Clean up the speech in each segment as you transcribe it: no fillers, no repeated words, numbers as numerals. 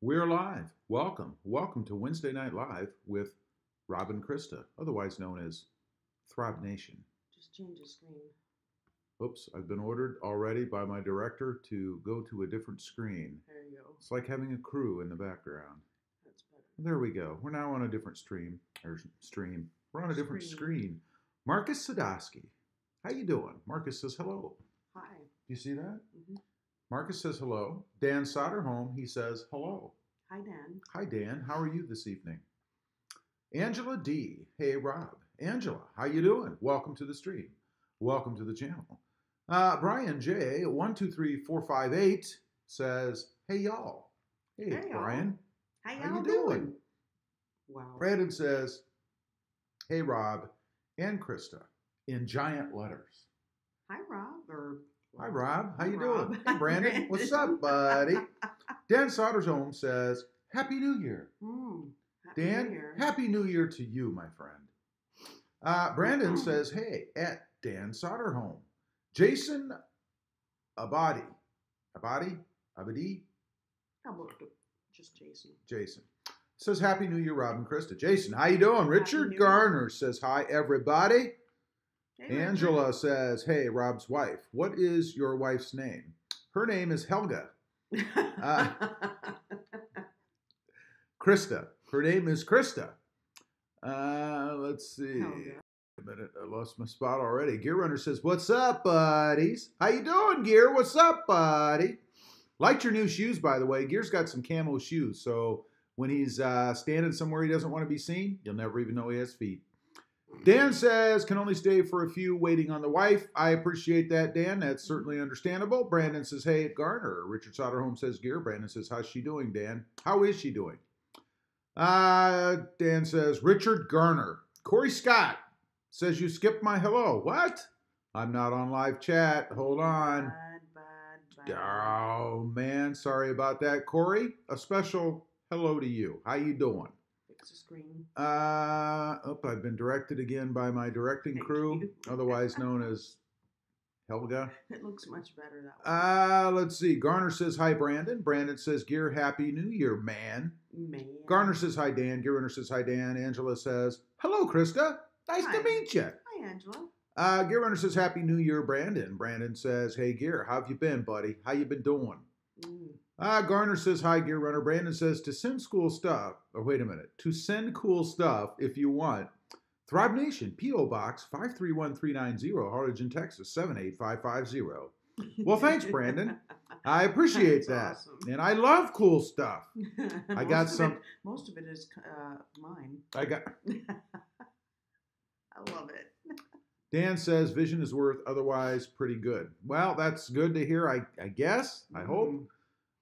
We're live. Welcome. Welcome to Wednesday Night Live with Rob and Krista, otherwise known as ThrobbNation. Just change the screen. Oops, I've been ordered already by my director to go to a different screen. There you go. It's like having a crew in the background. That's better. There we go. We're now on a different stream. We're on a different screen. Marcus Sadowski. How you doing? Marcus says hello. Hi. Do you see that? Mm-hmm. Marcus says hello. Dan Soderholm, he says hello. Hi, Dan. Hi, Dan. How are you this evening? Angela D. Hey, Rob. Angela, how you doing? Welcome to the stream. Welcome to the channel. Brian J. 123458 says, hey, y'all. Hey, Brian. How you y'all doing? Wow. Brandon says, hey, Rob and Krista, in giant letters. Hi, Rob. Hi, Rob. How you Rob. doing? Hey, Brandon. What's up, buddy? Dan Soderholm says, Happy New Year. Happy Dan, New Year. Happy New Year to you, my friend. Brandon says, hey, at Dan Soderholm. Jason Abadi. Abadi? How about just Jason? Jason. Says, Happy New Year, Rob and Krista. Jason, how you doing? Richard Garner says, hi, everybody. Hey, Angela Richard. says, hey, Rob's wife. What is your wife's name? Her name is Helga. Krista. Her name is Krista. Let's see. Helga. A minute, I lost my spot already. Gear Runner says, what's up, buddies? How you doing, Gear? What's up, buddy? Liked your new shoes, by the way. Gear's got some camo shoes, so when he's standing somewhere he doesn't want to be seen, you'll never even know he has feet. Dan says, can only stay for a few, waiting on the wife. I appreciate that, Dan. That's certainly understandable. Brandon says, hey, Garner. Richard Soderholm says, Gear. Brandon says, how's she doing, Dan? How is she doing? Dan says, Richard Garner. Corey Scott says, you skipped my hello. What? I'm not on live chat. Hold on. Bad. Oh, man. Sorry about that, Corey. A special hello to you. How you doing? Fix the screen. I've been directed again by my directing crew, otherwise known as Helga. It looks much better that way. Let's see. Garner says, hi, Brandon. Brandon says, Gear, Happy New Year, man. Garner says, hi, Dan. Gear Runner says, hi, Dan. Angela says, hello, Krista. Nice to meet you. Hi, Angela. Gear Runner says, Happy New Year, Brandon. Brandon says, hey, Gear, how have you been, buddy? How you been doing? Garner says, hi, Gear Runner. Brandon says, to send cool stuff, to send cool stuff if you want, ThrobbNation, P.O. Box 531390, Harlingen, Texas 78550. Well, thanks, Brandon. I appreciate that. Awesome. And I love cool stuff. I got some. Most of it is mine. I love it. Dan says, vision is worth otherwise pretty good. Well, that's good to hear, I guess. I hope.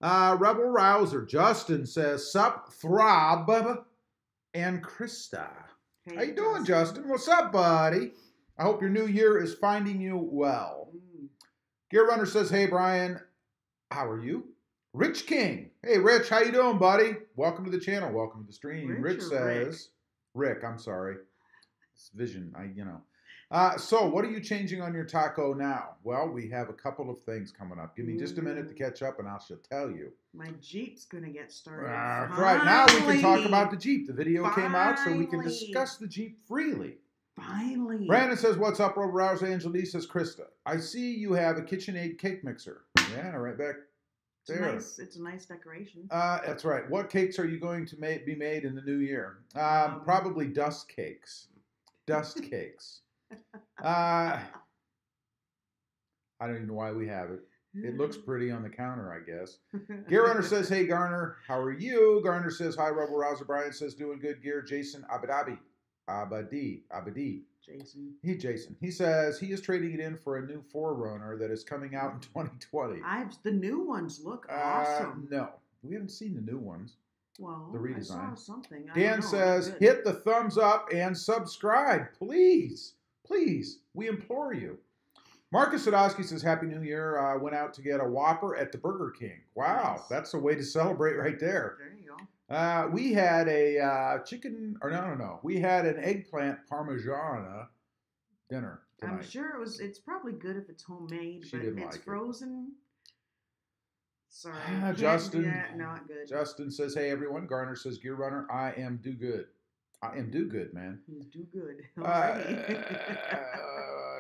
Rebel Rouser, Justin says, sup, Throb and Krista. Hey, How you doing, Justin? What's up, buddy? I hope your new year is finding you well. Gear Runner says, hey, Brian, how are you? Rich King. Hey, Rich, how you doing, buddy? Welcome to the channel. Welcome to the stream. Rich says, Rick, I'm sorry. It's vision, so what are you changing on your taco now? Well, we have a couple of things coming up. Give me just a minute to catch up and I shall tell you. My Jeep's going to get started. Right, now we can talk about the Jeep. The video came out so we can discuss the Jeep freely. Finally. Brandon says, what's up, Robert Rouse? Angela says, Krista, I see you have a KitchenAid cake mixer. Yeah, right back there. It's a nice decoration. That's right. What cakes are you going to be made in the new year? Probably dust cakes. Dust cakes. I don't even know why we have it. It looks pretty on the counter, I guess. Gear Runner says, hey, Garner, how are you? Garner says, hi, Rebel Rouser. Brian says, doing good, Gear. Jason Abadi. Jason. Jason. He says he is trading it in for a new 4Runner that is coming out in 2020. The new ones look awesome. No, we haven't seen the new ones. Well, the redesign. I saw something. Dan says, hit the thumbs up and subscribe, please. Please, we implore you. Marcus Sadowski says, Happy New Year. Went out to get a Whopper at the Burger King. Wow, nice. That's a way to celebrate right there. There you go. We had a we had an eggplant parmigiana dinner tonight. I'm sure it's probably good if it's homemade, but if it's frozen, Sorry. Can't do Justin. that. Not good. Justin says, hey, everyone. Garner says, Gear Runner, I am do good. I am do good, man. He's do good. Alrighty.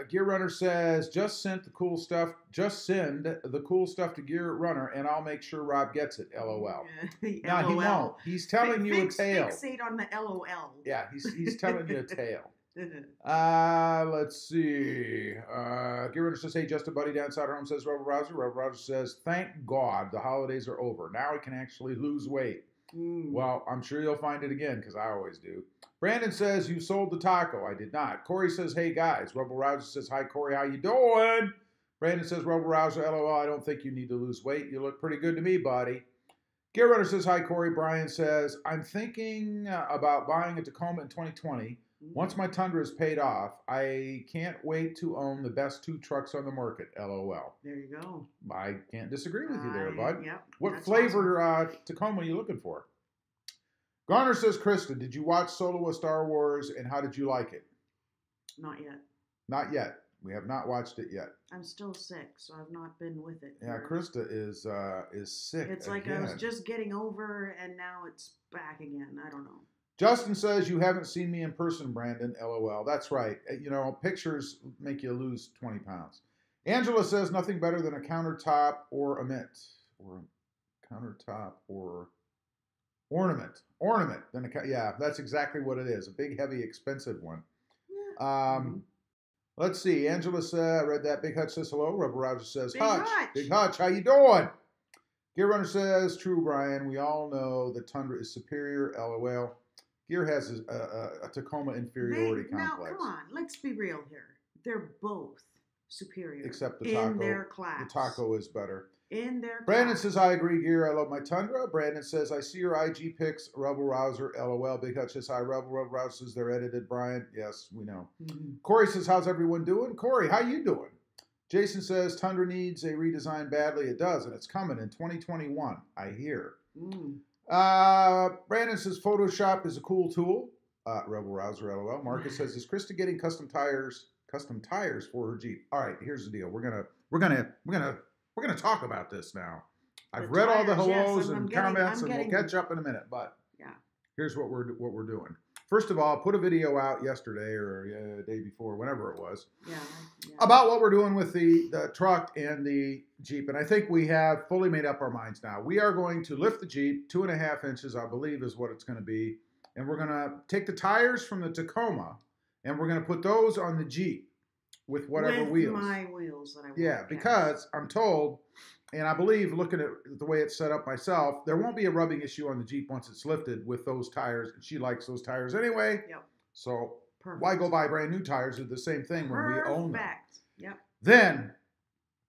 Gear Runner says, just send the cool stuff to Gear Runner, and I'll make sure Rob gets it. LOL. Now he won't. He's telling you a tale. Fixate on the LOL. Yeah, he's telling you a tale. Let's see. Gear Runner says, hey, just a buddy down inside home says, Rebel Rouser. Rebel Rouser says, thank God the holidays are over. Now I can actually lose weight. Well, I'm sure you'll find it again, because I always do. Brandon says, you sold the taco. I did not. Corey says, hey, guys. Rebel Rouser says, hi, Corey. How you doing? Brandon says, Rebel Rouser, LOL, I don't think you need to lose weight. You look pretty good to me, buddy. Gear Runner says, hi, Corey. Brian says, I'm thinking about buying a Tacoma in 2020. Once my Tundra is paid off, I can't wait to own the best 2 trucks on the market. LOL. There you go. I can't disagree with you there, bud. Yep, what flavor Tacoma are you looking for? Garner says, Krista, did you watch Solo: A Star Wars, and how did you like it? Not yet. Not yet. We have not watched it yet. I'm still sick, so I've not been with it. Yeah, Krista is sick. It's like I was just getting over, and now it's back again. I don't know. Justin says, you haven't seen me in person, Brandon. LOL. That's right. You know, pictures make you lose 20 pounds. Angela says, nothing better than a countertop or a mint. Or a countertop or ornament. Ornament. Yeah, that's exactly what it is. A big, heavy, expensive one. Let's see. Angela said, I read that. Big Hutch says hello. Rebel Rouser says, Hutch. Big Hutch, how you doing? Gear Runner says, true, Brian. We all know the Tundra is superior. LOL. Gear has a Tacoma inferiority complex. Now, come on. Let's be real here. They're both superior. Except the taco. In their class. The taco is better. In their Brandon class. says, I agree, Gear. I love my Tundra. Brandon says, I see your IG pics. Rebel Rouser. LOL. Big Hutch says, hi, Rebel. Rebel Rouser says, they're edited, Brian. Yes, we know. Corey says, how's everyone doing? Corey, how you doing? Jason says, Tundra needs a redesign badly. It does, and it's coming in 2021, I hear. Brandon says, Photoshop is a cool tool. Rebel Rouser, LOL. Marcus says, is Krista getting custom tires for her Jeep? All right, here's the deal. We're gonna talk about this now. I've read all the hellos and comments, and we'll catch up in a minute. But yeah, here's what we're doing. First of all, put a video out yesterday or the day before, whenever it was, about what we're doing with the truck and the Jeep. And I think we have fully made up our minds now. We are going to lift the Jeep 2.5 inches, I believe is what it's going to be. And we're going to take the tires from the Tacoma and we're going to put those on the Jeep with whatever wheels. With my wheels that I want. Yeah, because I'm told, and I believe, looking at the way it's set up myself, there won't be a rubbing issue on the Jeep once it's lifted with those tires. And she likes those tires anyway. Yep. So why go buy brand new tires? Do the same thing when we own them. Yep. Then,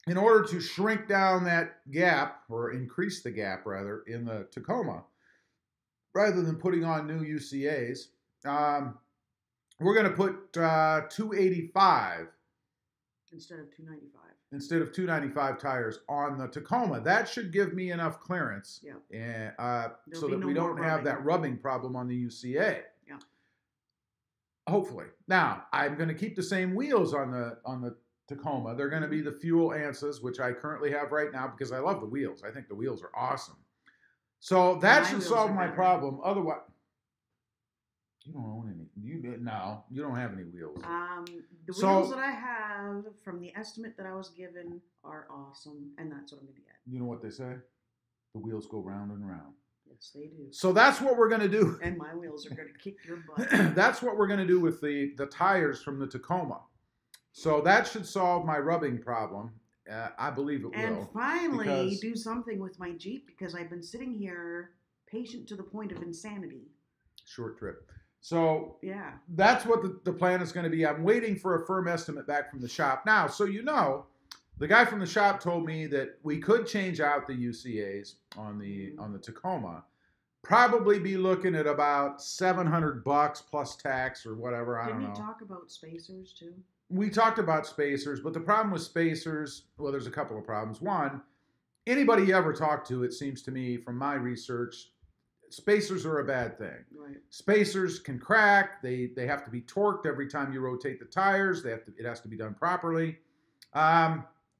in order to shrink down that gap, or increase the gap rather, in the Tacoma, rather than putting on new UCAs, we're going to put 285 instead of 295. Instead of 295 tires on the Tacoma. That should give me enough clearance, and so that we don't have that rubbing problem on the UCA. Yeah. Hopefully. Now, I'm going to keep the same wheels on the Tacoma. They're going to be the Fuel Ansas, which I currently have right now because I love the wheels. I think the wheels are awesome. So that should solve my problem. Otherwise, you don't own any. You don't have any wheels. The wheels that I have from the estimate that I was given are awesome, and that's what I'm going to get. You know what they say? The wheels go round and round. Yes, they do. So that's what we're going to do. And my wheels are going to kick your butt. That's what we're going to do with the tires from the Tacoma. So that should solve my rubbing problem. I believe it will. And finally do something with my Jeep because I've been sitting here patient to the point of insanity. Short trip. So yeah, that's what the plan is going to be. I'm waiting for a firm estimate back from the shop. Now, so you know, the guy from the shop told me that we could change out the UCAs on the Tacoma. Probably be looking at about $700 plus tax or whatever. I don't know. Didn't you talk about spacers too? We talked about spacers, but the problem with spacers, well, there's a couple of problems. One, anybody you ever talk to, it seems to me from my research, spacers are a bad thing. Right. Spacers can crack. They have to be torqued every time you rotate the tires. It has to be done properly.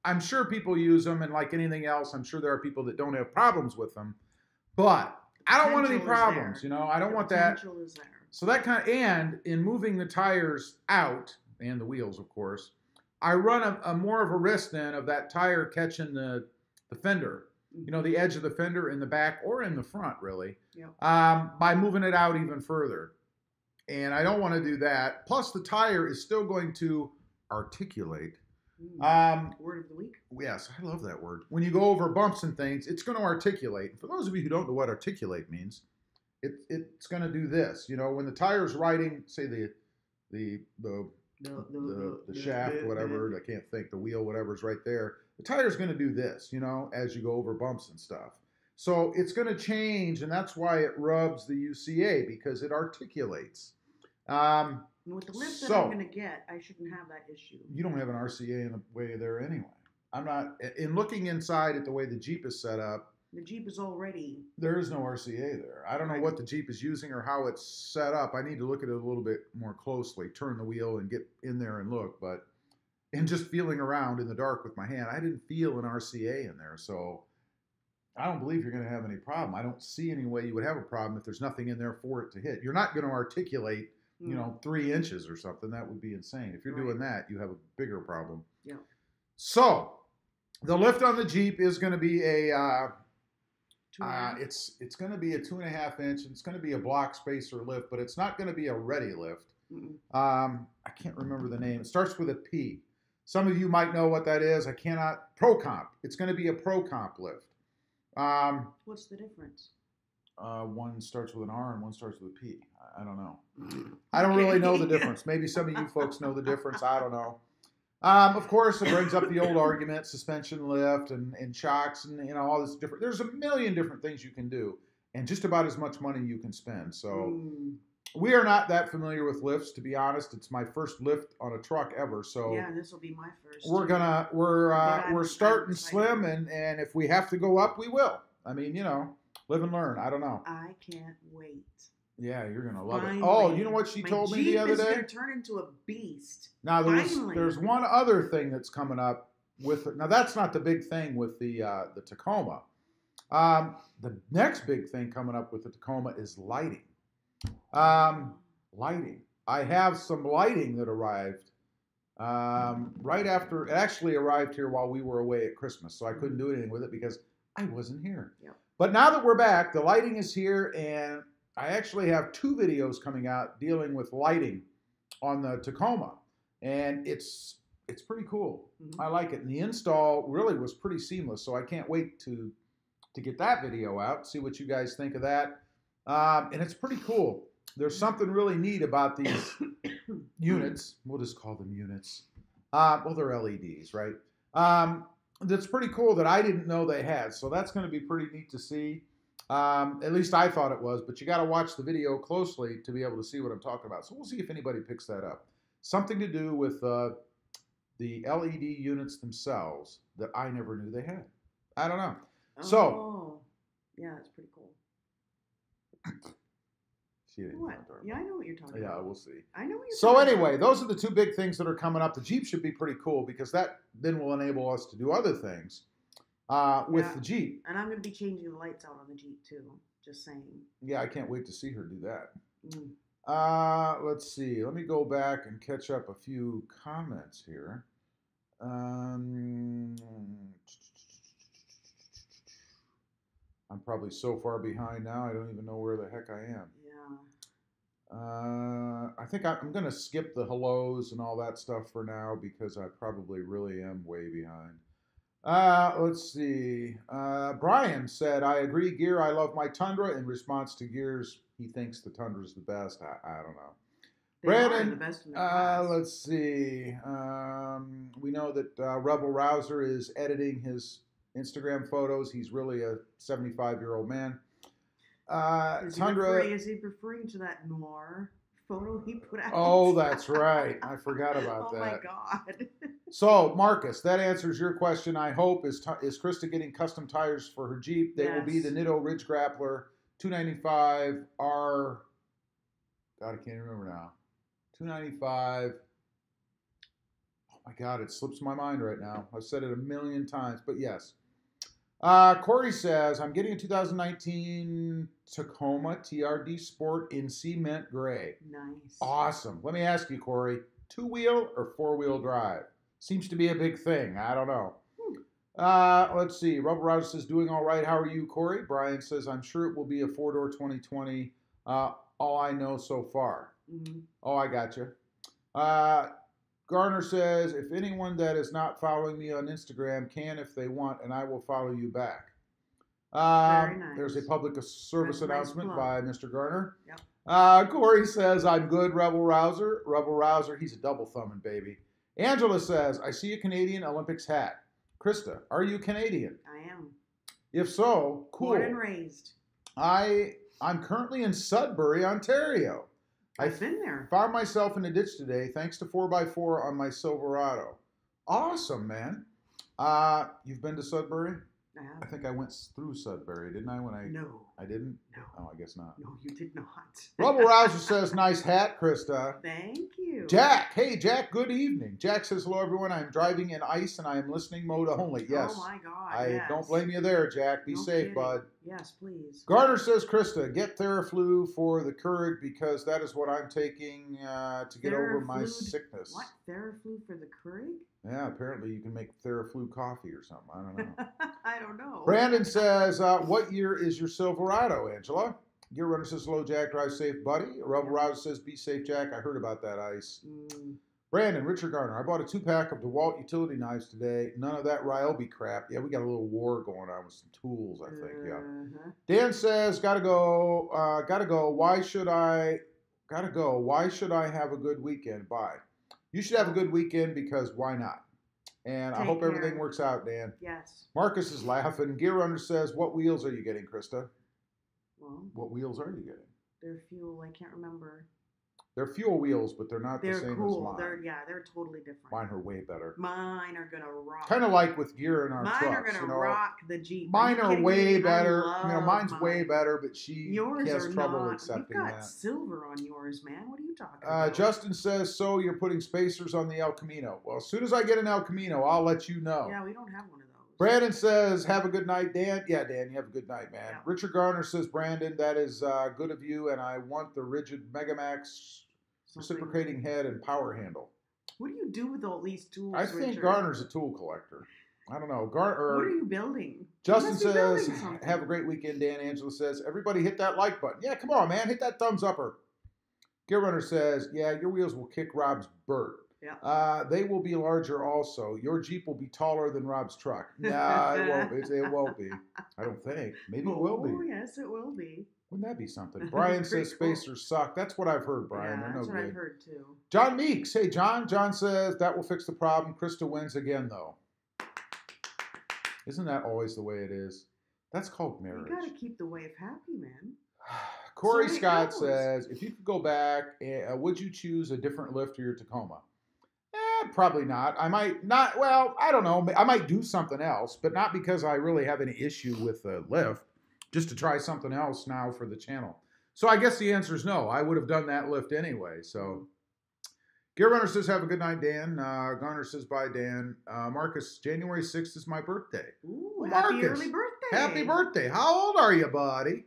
I'm sure people use them, and like anything else, I'm sure there are people that don't have problems with them. But I don't want any problems, you know. I don't want that. Potential is there. So that kind of, and in moving the tires out, and the wheels, of course, I run a more of a risk then of that tire catching the fender, you know, the edge of the fender in the back or in the front, really, by moving it out even further. And I don't want to do that. Plus, the tire is still going to articulate. Word of the week? Yes, I love that word. When you go over bumps and things, it's going to articulate. For those of you who don't know what articulate means, it's going to do this. You know, when the tire's riding, say the shaft, whatever, I can't think, the wheel, whatever's right there, the tire's going to do this, you know, as you go over bumps and stuff. So it's going to change, and that's why it rubs the UCA, because it articulates. With the lift that I'm going to get, I shouldn't have that issue. You don't have an RCA in the way there anyway. I'm not, in looking inside at the way the Jeep is set up. The Jeep is already. There is no RCA there. I don't know what the Jeep is using or how it's set up. I need to look at it a little bit more closely, turn the wheel and get in there and look. But in just feeling around in the dark with my hand, I didn't feel an RCA in there. So I don't believe you're going to have any problem. I don't see any way you would have a problem if there's nothing in there for it to hit. You're not going to articulate, you know, 3 inches or something. That would be insane. If you're doing that, you have a bigger problem. Yeah. So the lift on the Jeep is going to be a it's going to be a 2.5 inch. It's going to be a block spacer lift, but it's not going to be a ready lift. I can't remember the name. It starts with a P. Some of you might know what that is. I cannot. Pro Comp. It's going to be a Pro Comp lift. What's the difference? One starts with an R and one starts with a P. I don't know. I don't really know the difference. Maybe some of you folks know the difference. I don't know. Of course, it brings up the old argument, suspension lift and shocks and, you know, all this different. There's a million different things you can do and just about as much money you can spend. So we are not that familiar with lifts, to be honest. It's my first lift on a truck ever. So yeah, this will be my first. We're starting slim, and if we have to go up, we will. I mean, you know, live and learn. I don't know. I can't wait. Yeah, you're going to love it. Oh, you know what she told me the other day? My Jeep is going to turn into a beast. Now, there's one other thing that's coming up with it. Now, that's not the big thing with the Tacoma. The next big thing coming up with the Tacoma is lighting. Lighting. I have some lighting that arrived right after. It actually arrived here while we were away at Christmas, so I couldn't do anything with it because I wasn't here. Yep. But now that we're back, the lighting is here, and I actually have 2 videos coming out dealing with lighting on the Tacoma, and it's pretty cool. I like it, and the install really was pretty seamless, so I can't wait to get that video out, see what you guys think of that. And it's pretty cool. There's something really neat about these units. We'll just call them units. Well, they're LEDs, right? That's pretty cool that I didn't know they had, so that's going to be pretty neat to see. At least I thought it was, but you got to watch the video closely to be able to see what I'm talking about. So we'll see if anybody picks that up. Something to do with the LED units themselves that I never knew they had. I don't know. So, yeah, that's pretty cool. What? Yeah, I know what you're talking about. Yeah, we'll see. I know what you're talking about. So anyway, those are the 2 big things that are coming up. The Jeep should be pretty cool because that then will enable us to do other things with the Jeep. And I'm going to be changing the lights out on the Jeep too. Just saying. Yeah, I can't wait to see her do that. Let's see. Let me go back and catch up a few comments here. I'm probably so far behind now, I don't even know where the heck I am. Yeah. I think I'm going to skip the hellos and all that stuff for now because I probably really am way behind. Let's see. Brian said, I agree, Gear. I love my Tundra. In response to Gear's, he thinks the Tundra is the best. I don't know. Brandon, the best in the class. Let's see. We know that Rebel Rouser is editing his Instagram photos. He's really a 75-year-old man. Tundra. Is he referring to that noir photo he put out? Oh, that's right. I forgot about that. Oh, my God. So, Marcus, that answers your question, I hope. Is Krista getting custom tires for her Jeep? They will be the Nitto Ridge Grappler 295 R. God, I can't remember now. 295. Oh, my God, it slips my mind right now. I've said it a million times, but yes. Corey says, I'm getting a 2019 Tacoma TRD Sport in cement gray. Nice. Awesome. Let me ask you, Corey, 2-wheel or 4-wheel drive? Seems to be a big thing. I don't know. Let's see. Rubber Rouser says, doing all right. How are you, Corey? Brian says, I'm sure it will be a 4-door 2020. All I know so far. Mm-hmm. Oh, I got you. Garner says, if anyone that is not following me on Instagram can if they want, and I will follow you back. Very nice. There's a public service announcement by Mr. Garner. Yep. Corey says, I'm good, Rebel Rouser. Rebel Rouser, he's a double thumbing baby. Angela says, I see a Canadian Olympics hat. Krista, are you Canadian? I am. If so, cool. Born and raised. I'm currently in Sudbury, Ontario. I've been there. Found myself in a ditch today thanks to 4x4 on my Silverado. Awesome, man. You've been to Sudbury? I have. I think I went through Sudbury, didn't I? No. I didn't? No. Oh, I guess not. No, you did not. Rubble Rouser says, nice hat, Krista. Thank you. Jack. Hey, Jack, good evening. Jack says, hello, everyone. I'm driving in ice and I am listening mode only. Yes. Oh, my God. I don't blame you there, Jack. Be safe, bud. Yes, please. Garner says, Krista, get Theraflu for the Keurig because that is what I'm taking to get over my sickness. What? Theraflu for the Keurig? Yeah, apparently you can make Theraflu coffee or something. I don't know. I don't know. Brandon says, what year is your Silverado, Angela? Gear Runner says, hello, Jack. Drive safe, buddy. Rebel Rouser says, be safe, Jack. I heard about that ice. Brandon, Richard Garner, I bought a 2-pack of DeWalt utility knives today. None of that Ryobi crap. Yeah, we got a little war going on with some tools, I think. Yeah. Dan says, gotta go. Why should I have a good weekend? Bye. You should have a good weekend because why not? And I hope everything works out, Dan. Yes. Marcus is laughing. Gear Runner says, what wheels are you getting, Krista? Well, what wheels are you getting? They're fuel. I can't remember. They're fuel wheels, but they're not the same cool. as mine. They're totally different. Mine are way better. Mine are gonna rock. Kind of like with gear in our trucks. Mine are gonna rock the Jeep. Mine are way better. Mine's way better, but yours has trouble not. accepting You've got that. Silver on yours, man. What are you talking about? Justin says, so you're putting spacers on the El Camino. Well, as soon as I get an El Camino, I'll let you know. Yeah, we don't have one of those. Brandon says, have a good night, Dan. Yeah, Dan, you have a good night, man. Yeah. Richard Garner says, Brandon, that is good of you, and I want the rigid Megamax reciprocating head and power handle. What do you do with all these tools, I think Richard? Garner's a tool collector. I don't know. What are you building? Justin says, have a great weekend, Dan. Angela says, everybody hit that like button. Yeah, come on, man. Hit that thumbs upper. Gear Runner says, yeah, your wheels will kick Rob's Burt. Yeah. They will be larger also. Your Jeep will be taller than Rob's truck. Nah, it won't. It won't be. I don't think. Maybe it will be. Oh, yes, it will be. Wouldn't that be something? Brian says spacers suck. That's what I've heard, Brian. Yeah, they're no good. That's what I've heard, too. John Meeks. Hey, John. John says that will fix the problem. Krista wins again, though. Isn't that always the way it is? That's called marriage. You got to keep the wife happy, man. Corey Scott says, if you could go back, would you choose a different lift for your Tacoma? Probably not. I might not. Well, I don't know. I might do something else, but not because I really have any issue with the lift. Just to try something else now for the channel. So I guess the answer is no. I would have done that lift anyway. So Gear Runner says, have a good night, Dan. Garner says, bye, Dan. Marcus, January 6th is my birthday. Ooh, happy early birthday. Happy birthday. How old are you, buddy?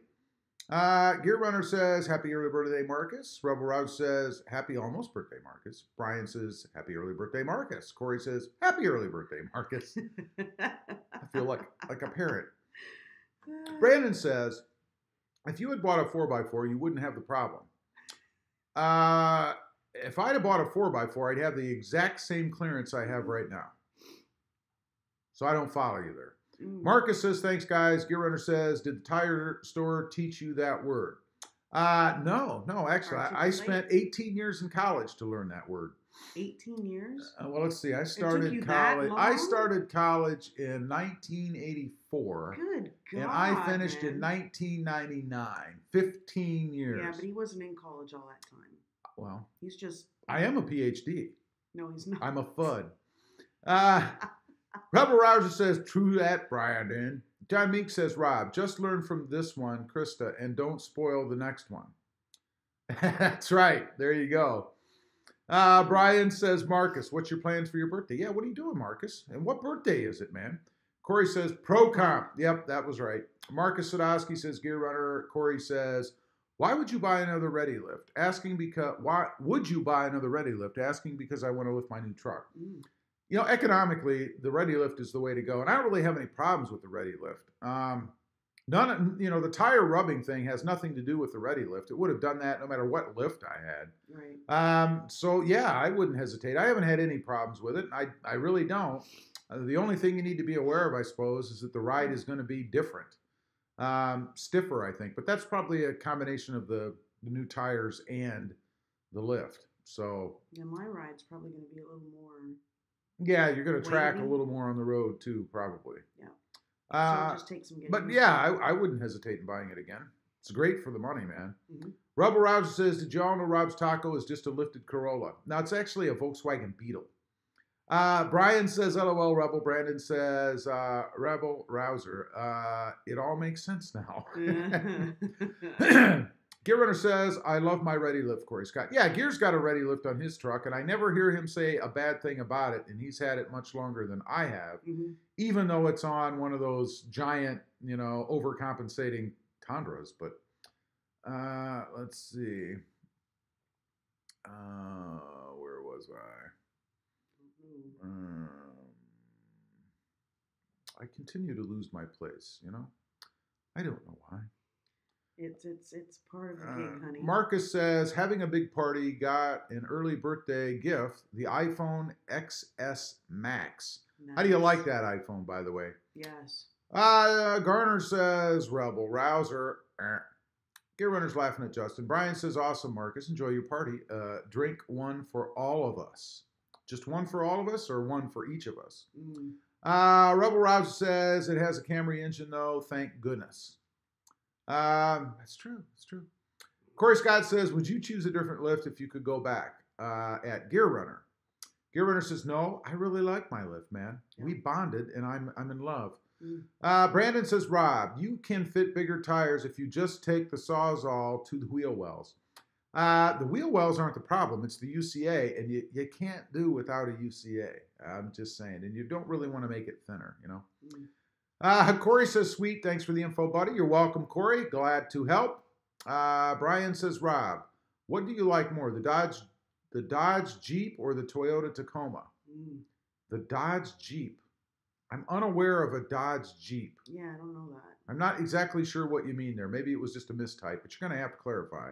Gear Runner says, happy early birthday, Marcus. Rebel Rouser says, happy almost birthday, Marcus. Brian says, happy early birthday, Marcus. Corey says, happy early birthday, Marcus. I feel like a parent. Brandon says, if you had bought a 4x4, you wouldn't have the problem. If I'd have bought a 4x4, I'd have the exact same clearance I have right now. So I don't follow you there. Marcus says, thanks, guys. Gear Runner says, did the tire store teach you that word? No, actually. I spent 18 years in college to learn that word. 18 years? Well, let's see. I started college in 1984. Good God, and I finished in 1999. 15 years. Yeah, but he wasn't in college all that time. Well, he's just... I am a PhD. No, he's not. I'm a FUD. Rebel Rouser says, true that, Brian. John Meek says, Rob, just learn from this one, Krista, and don't spoil the next one. That's right. There you go. Brian says, Marcus, what's your plans for your birthday? Yeah, what are you doing, Marcus? And what birthday is it, man? Corey says, Pro Comp. Yep, that was right. Marcus Sadowski says, Gear Runner. Corey says, why would you buy another Ready Lift? Asking because, why would you buy another Ready Lift? Asking because I want to lift my new truck. You know, economically, the Ready Lift is the way to go. And I don't really have any problems with the Ready Lift. The tire rubbing thing has nothing to do with the Ready Lift. It would have done that no matter what lift I had. Right. So yeah, I wouldn't hesitate. I haven't had any problems with it. I really don't. The only thing you need to be aware of, I suppose, is that the ride is going to be different. Stiffer, I think. But that's probably a combination of the new tires and the lift. So yeah, my ride's probably going to be a little more. Yeah, you're going to track a little more on the road too, probably. Yeah. So just take some but yeah, I wouldn't hesitate in buying it again. It's great for the money, man. Mm-hmm. Rebel Rouser says, did y'all know Rob's Taco is just a lifted Corolla? Now, it's actually a Volkswagen Beetle. Brian says, LOL, Rebel. Brandon says, Rebel Rouser. It all makes sense now. Gear Runner says, I love my Ready Lift, Corey Scott. Yeah, Gear's got a Ready Lift on his truck, and I never hear him say a bad thing about it, and he's had it much longer than I have, even though it's on one of those giant, overcompensating Tundras. But let's see. Where was I? I continue to lose my place, I don't know why. It's part of the gig, honey. Marcus says, having a big party, got an early birthday gift, the iPhone XS Max. Nice. How do you like that iPhone, by the way? Yes. Garner says, Rebel Rouser. Gear Runner's laughing at Justin. Brian says, awesome, Marcus. Enjoy your party. Drink one for all of us. Just one for all of us or one for each of us? Rebel Rouser says, it has a Camry engine, though. Thank goodness. That's true. It's true. Corey Scott says, would you choose a different lift if you could go back? At Gear Runner. Gear Runner says, no, I really like my lift, man. Yeah. We bonded, and I'm in love. Brandon says, Rob, you can fit bigger tires if you just take the Sawzall to the wheel wells. The wheel wells aren't the problem. It's the UCA, and you can't do without a UCA. I'm just saying. And you don't really want to make it thinner, Corey says, sweet, thanks for the info, buddy. You're welcome, Corey. Glad to help. Brian says, Rob, what do you like more, the Dodge Jeep or the Toyota Tacoma? The Dodge Jeep. I'm unaware of a Dodge Jeep. Yeah, I don't know that. I'm not exactly sure what you mean there. Maybe it was just a mistype, but you're going to have to clarify.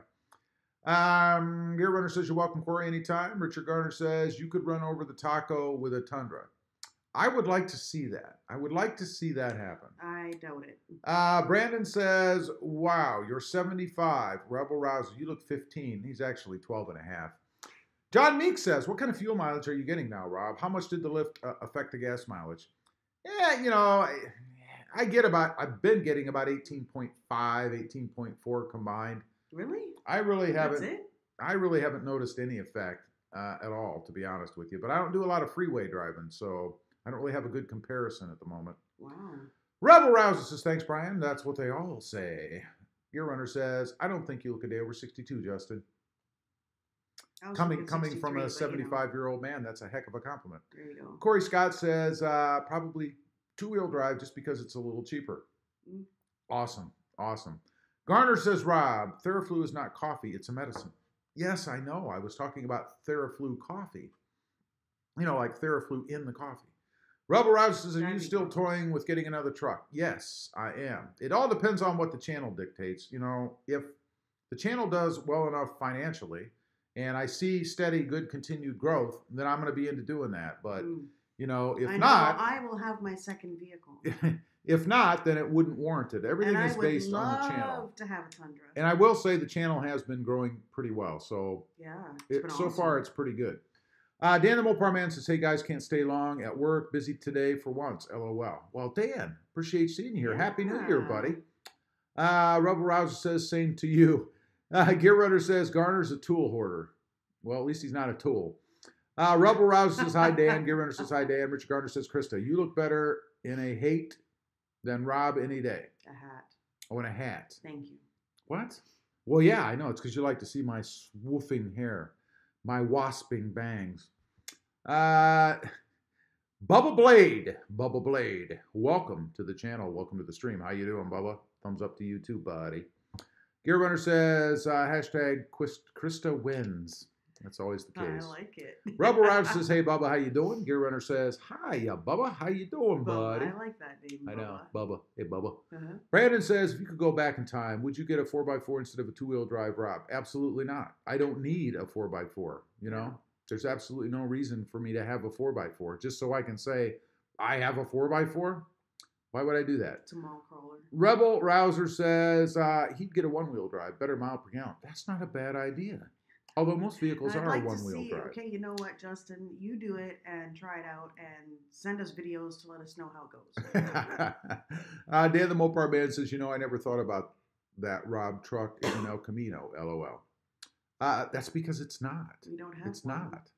Gear Runner says, you're welcome, Corey, anytime. Richard Garner says, you could run over the Taco with a Tundra. I would like to see that. I would like to see that happen. I doubt it. Brandon says, wow, you're 75. Rebel Rouser, you look 15. He's actually 12 and a half. John Meek says, what kind of fuel mileage are you getting now, Rob? How much did the lift affect the gas mileage? Yeah, I've been getting about 18.5, 18.4 combined. Really? I really haven't. That's it? I really haven't noticed any effect at all, to be honest with you. But I don't do a lot of freeway driving, so I don't really have a good comparison at the moment. Wow. Rebel Rouser says, thanks, Brian. That's what they all say. Gear Runner says, I don't think you look a day over 62, Justin. Coming from a 75-year-old man, that's a heck of a compliment. There you go. Corey Scott says, probably two-wheel drive just because it's a little cheaper. Awesome. Garner says, Rob, Theraflu is not coffee, it's a medicine. Yes, I know. I was talking about Theraflu coffee. Like Theraflu in the coffee. Rebel Rouser says, are you still toying with getting another truck? Yes, I am. It all depends on what the channel dictates. If the channel does well enough financially, and I see steady, good, continued growth, then I'm going to be into doing that. But, if not... I will have my second vehicle. If not, then it wouldn't warrant it. Everything is based on the channel. I would love to have a Tundra. And I will say the channel has been growing pretty well. So, yeah, so far, it's pretty good. Dan the Mopar Man says, hey, guys, can't stay long at work. Busy today for once. LOL. Well, Dan, appreciate seeing you here. Yeah. Happy New Year, buddy. Rebel Rouser says, same to you. Gear Runner says, Garner's a tool hoarder. Well, at least he's not a tool. Rebel Rouser says, hi, Dan. Gear Runner says, hi, Dan. Richard Garner says, Krista, you look better in a hate than Rob any day. A hat. Oh, and a hat. Thank you. What? Well, yeah, I know. It's because you like to see my swooping hair. my wasping bangs. Bubba Blade. Welcome to the channel. Welcome to the stream. How you doing, Bubba? Thumbs up to you too, buddy. Gear Runner says, hashtag Krista wins. That's always the case. I like it. Rebel Roger says, hey, Bubba, how you doing? Gear Runner says, hi, Bubba. How you doing, Bubba, buddy? I like that name, Bubba. I know, Bubba. Hey, Bubba. Uh-huh. Brandon says, if you could go back in time, would you get a 4x4 instead of a two-wheel drive Rob? Absolutely not. I don't need a 4x4, you know? There's absolutely no reason for me to have a 4x4. Just so I can say, I have a 4x4? Why would I do that? It's a mall crawler. Rebel Rouser says he'd get a one-wheel drive, better mile per gallon. That's not a bad idea. Although most vehicles are one-wheel drive. Okay, you know what, Justin? You do it and try it out and send us videos to let us know how it goes. Dan the Mopar Man says, you know, I never thought about that Rob truck is an El Camino, LOL. That's because it's not. We don't have It's one. not.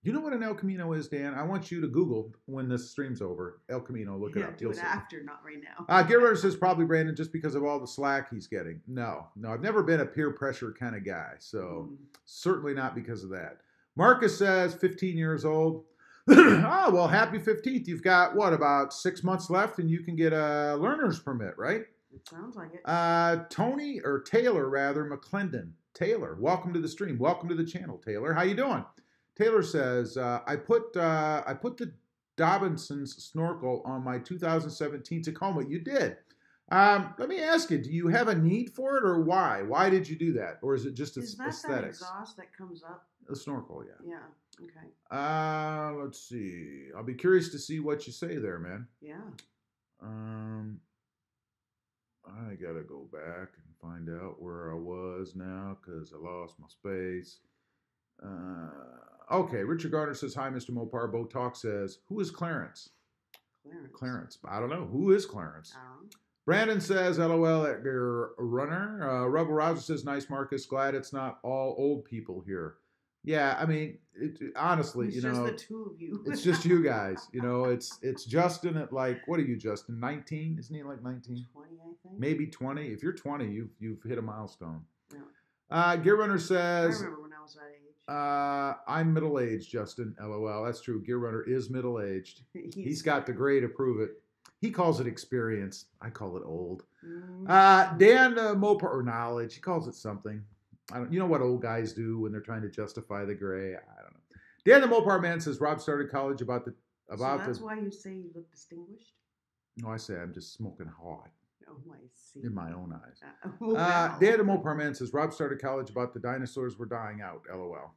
You know what an El Camino is, Dan? I want you to Google when this stream's over. El Camino, look it up. Do it after, not right now. Gear Runner says probably Brandon just because of all the slack he's getting. No, I've never been a peer pressure kind of guy, so certainly not because of that. Marcus says 15 years old. Oh, well, happy 15th. You've got, what, about 6 months left and you can get a learner's permit, right? It sounds like it. Taylor McClendon. Taylor, welcome to the stream. Welcome to the channel, Taylor. How you doing? Taylor says, I put the Dobinson's snorkel on my 2017 Tacoma. You did. Let me ask you, do you have a need for it or why? Why did you do that? Or is it just aesthetics? That exhaust that comes up? The snorkel, yeah. Yeah, okay. Let's see. I'll be curious to see what you say there, man. Yeah. I got to go back and find out where I was now because I lost my space. Okay, Richard Garner says, hi, Mr. Mopar. Bo Talk says, who is Clarence? Clarence. I don't know. Who is Clarence? I don't know. Brandon says, LOL at Gear Runner. Rebel Rouser says, nice, Marcus. Glad it's not all old people here. Yeah, I mean, honestly, it's you know. It's just the two of you. It's just you guys. You know, it's Justin at like, what are you, Justin? 19? Isn't he like 19? 20, I think. Maybe 20. If you're 20, you've hit a milestone. Yeah. Gear Runner says, I remember when I was that age. I'm middle-aged, Justin. LOL. That's true. Gear Runner is middle-aged. He's got the gray to prove it. He calls it experience. I call it old. Dan Mopar, or knowledge. He calls it something. You know what old guys do when they're trying to justify the gray? I don't know. Dan the Mopar Man says Rob started college So that's why you say you look distinguished? No, I say I'm just smoking hot. Oh, I see. In my own eyes. Wow. Dan the Mopar Man says Rob started college about the dinosaurs were dying out. LOL.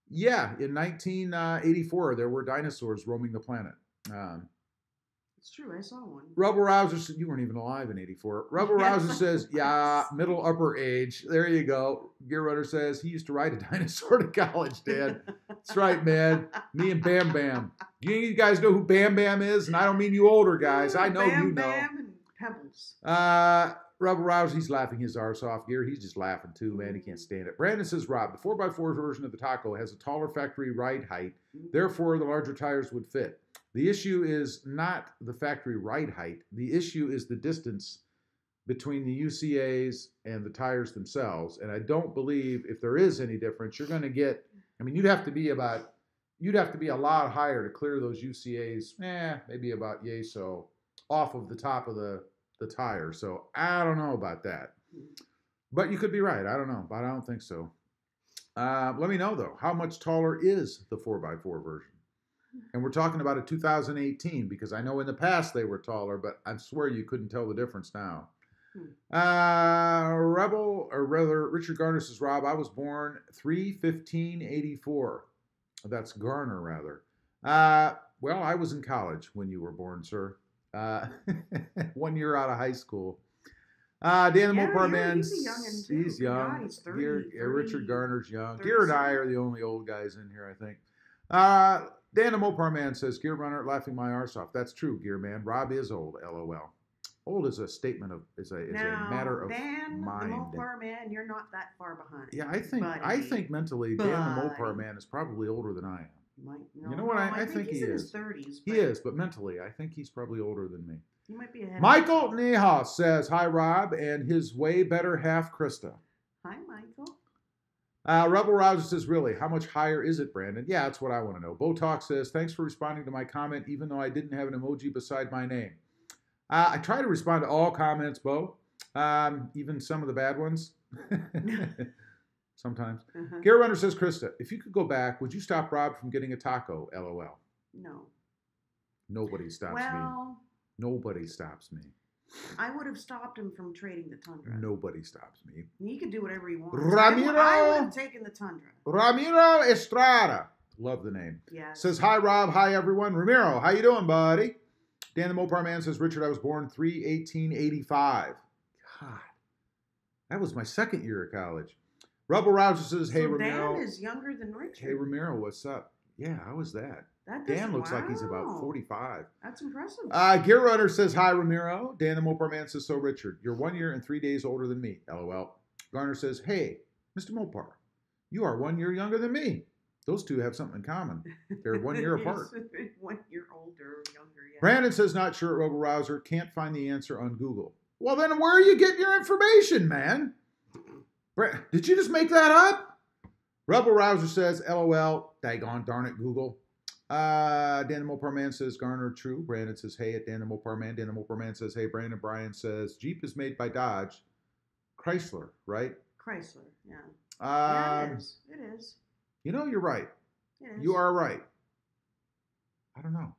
Yeah, in 1984 there were dinosaurs roaming the planet. It's true, I saw one. Rebel Rouser said, you weren't even alive in 84. Rebel Rouser says, yeah, middle upper age. There you go. Gear Runner says, he used to ride a dinosaur to college, Dad. That's right, man. Me and Bam Bam. You guys know who Bam Bam is? And I don't mean you older guys. I know Bam you know. Bam and Pebbles. Rebel Rouser, he's laughing his arse off. Gear, he's just laughing too, man. He can't stand it. Brandon says, Rob, the 4x4 version of the Taco has a taller factory ride height. Therefore, the larger tires would fit. The issue is not the factory ride height. The issue is the distance between the UCAs and the tires themselves. And I don't believe if there is any difference, you're going to get, I mean, you'd have to be a lot higher to clear those UCAs, maybe about yay so, off of the top of the tire. So I don't know about that. But you could be right. I don't know, but I don't think so. Let me know, though, how much taller is the 4x4 version? And we're talking about a 2018 because I know in the past they were taller, but I swear you couldn't tell the difference now. Richard Garner says, Rob, I was born 3/15/84. That's Garner, rather. Well, I was in college when you were born, sir. 1 year out of high school. Dan the Mopar Man, he's young. God, he's 30, Richard Garner's young. 30. Gear and I are the only old guys in here, I think. Dan the Mopar Man says, Gear Runner, laughing my arse off. That's true, Gear Man. Rob is old, LOL. Old is a statement of, is a matter of Dan, mind. the Mopar Man, you're not that far behind. Yeah, I think mentally, Dan the Mopar Man is probably older than I am. You know what? I think he he's in is. his 30s. He is, but mentally, I think he's probably older than me. He might be ahead. Michael Niehaus says, hi, Rob, and his way better half, Krista. Hi, Michael. Rebel Rouser says, really, how much higher is it, Brandon? Yeah, that's what I want to know. Botox says, thanks for responding to my comment, even though I didn't have an emoji beside my name. I try to respond to all comments, Bo, even some of the bad ones. Sometimes. Gary Runner says, Krista, if you could go back, would you stop Rob from getting a taco? LOL. No. Nobody stops me. Nobody stops me. I would have stopped him from trading the Tundra. Nobody stops me. He could do whatever he wants. Ramiro, I would have taken the Tundra. Ramiro Estrada. Love the name. Yeah. Says, hi, Rob. Hi, everyone. Ramiro, how you doing, buddy? Dan the Mopar Man says, Richard, I was born 3/18/85. God, that was my second year of college. Rebel Rouser says, hey, so Ramiro. Dan is younger than Richard. Hey, Ramiro, what's up? Yeah, how was that? That Dan looks like he's about 45. That's impressive. Gear Runner says, hi, Ramiro. Dan the Mopar Man says, so Richard, you're 1 year and 3 days older than me. LOL. Garner says, hey, Mr. Mopar, you are 1 year younger than me. Those two have something in common. They're 1 year apart. 1 year older or younger, yeah. Brandon says, not sure at Rebel Rouser. Can't find the answer on Google. Well, then where are you getting your information, man? Did you just make that up? Rebel Rouser says, LOL. Daggone darn it, Google. Dan the Mopar Man says, Garner, true. Brandon says, hey, at Dan the Mopar Man. Dan the Mopar Man says, hey, Brandon. Brian says, Jeep is made by Dodge. Chrysler, right? Chrysler, yeah. Yeah, it is. It is. You know, you're right. It is. You are right. I don't know.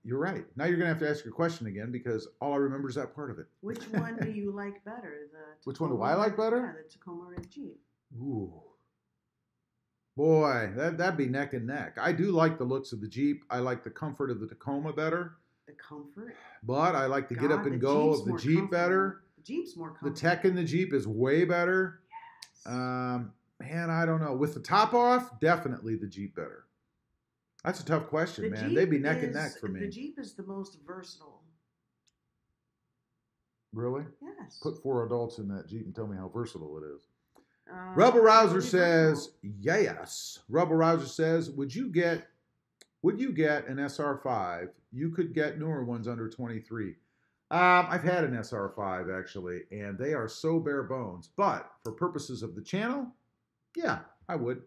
You're right. Now you're going to have to ask your question again because all I remember is that part of it. Which one do you like better? Which one do I like better? Yeah, the Tacoma or the Jeep. Ooh. Boy, that'd be neck and neck. I do like the looks of the Jeep. I like the comfort of the Tacoma better. The comfort? But I like the get up and go of the Jeep better. The Jeep's more comfortable. The tech in the Jeep is way better. Yes. Man, I don't know. With the top off, definitely the Jeep better. That's a tough question, man. They'd be neck and neck for me. The Jeep is the most versatile. Really? Yes. Put 4 adults in that Jeep and tell me how versatile it is. Rebel Rouser says, yes. Rebel Rouser says, would you get an SR5? You could get newer ones under 23. I've had an SR5 actually, and they are so bare bones. But for purposes of the channel, yeah, I would.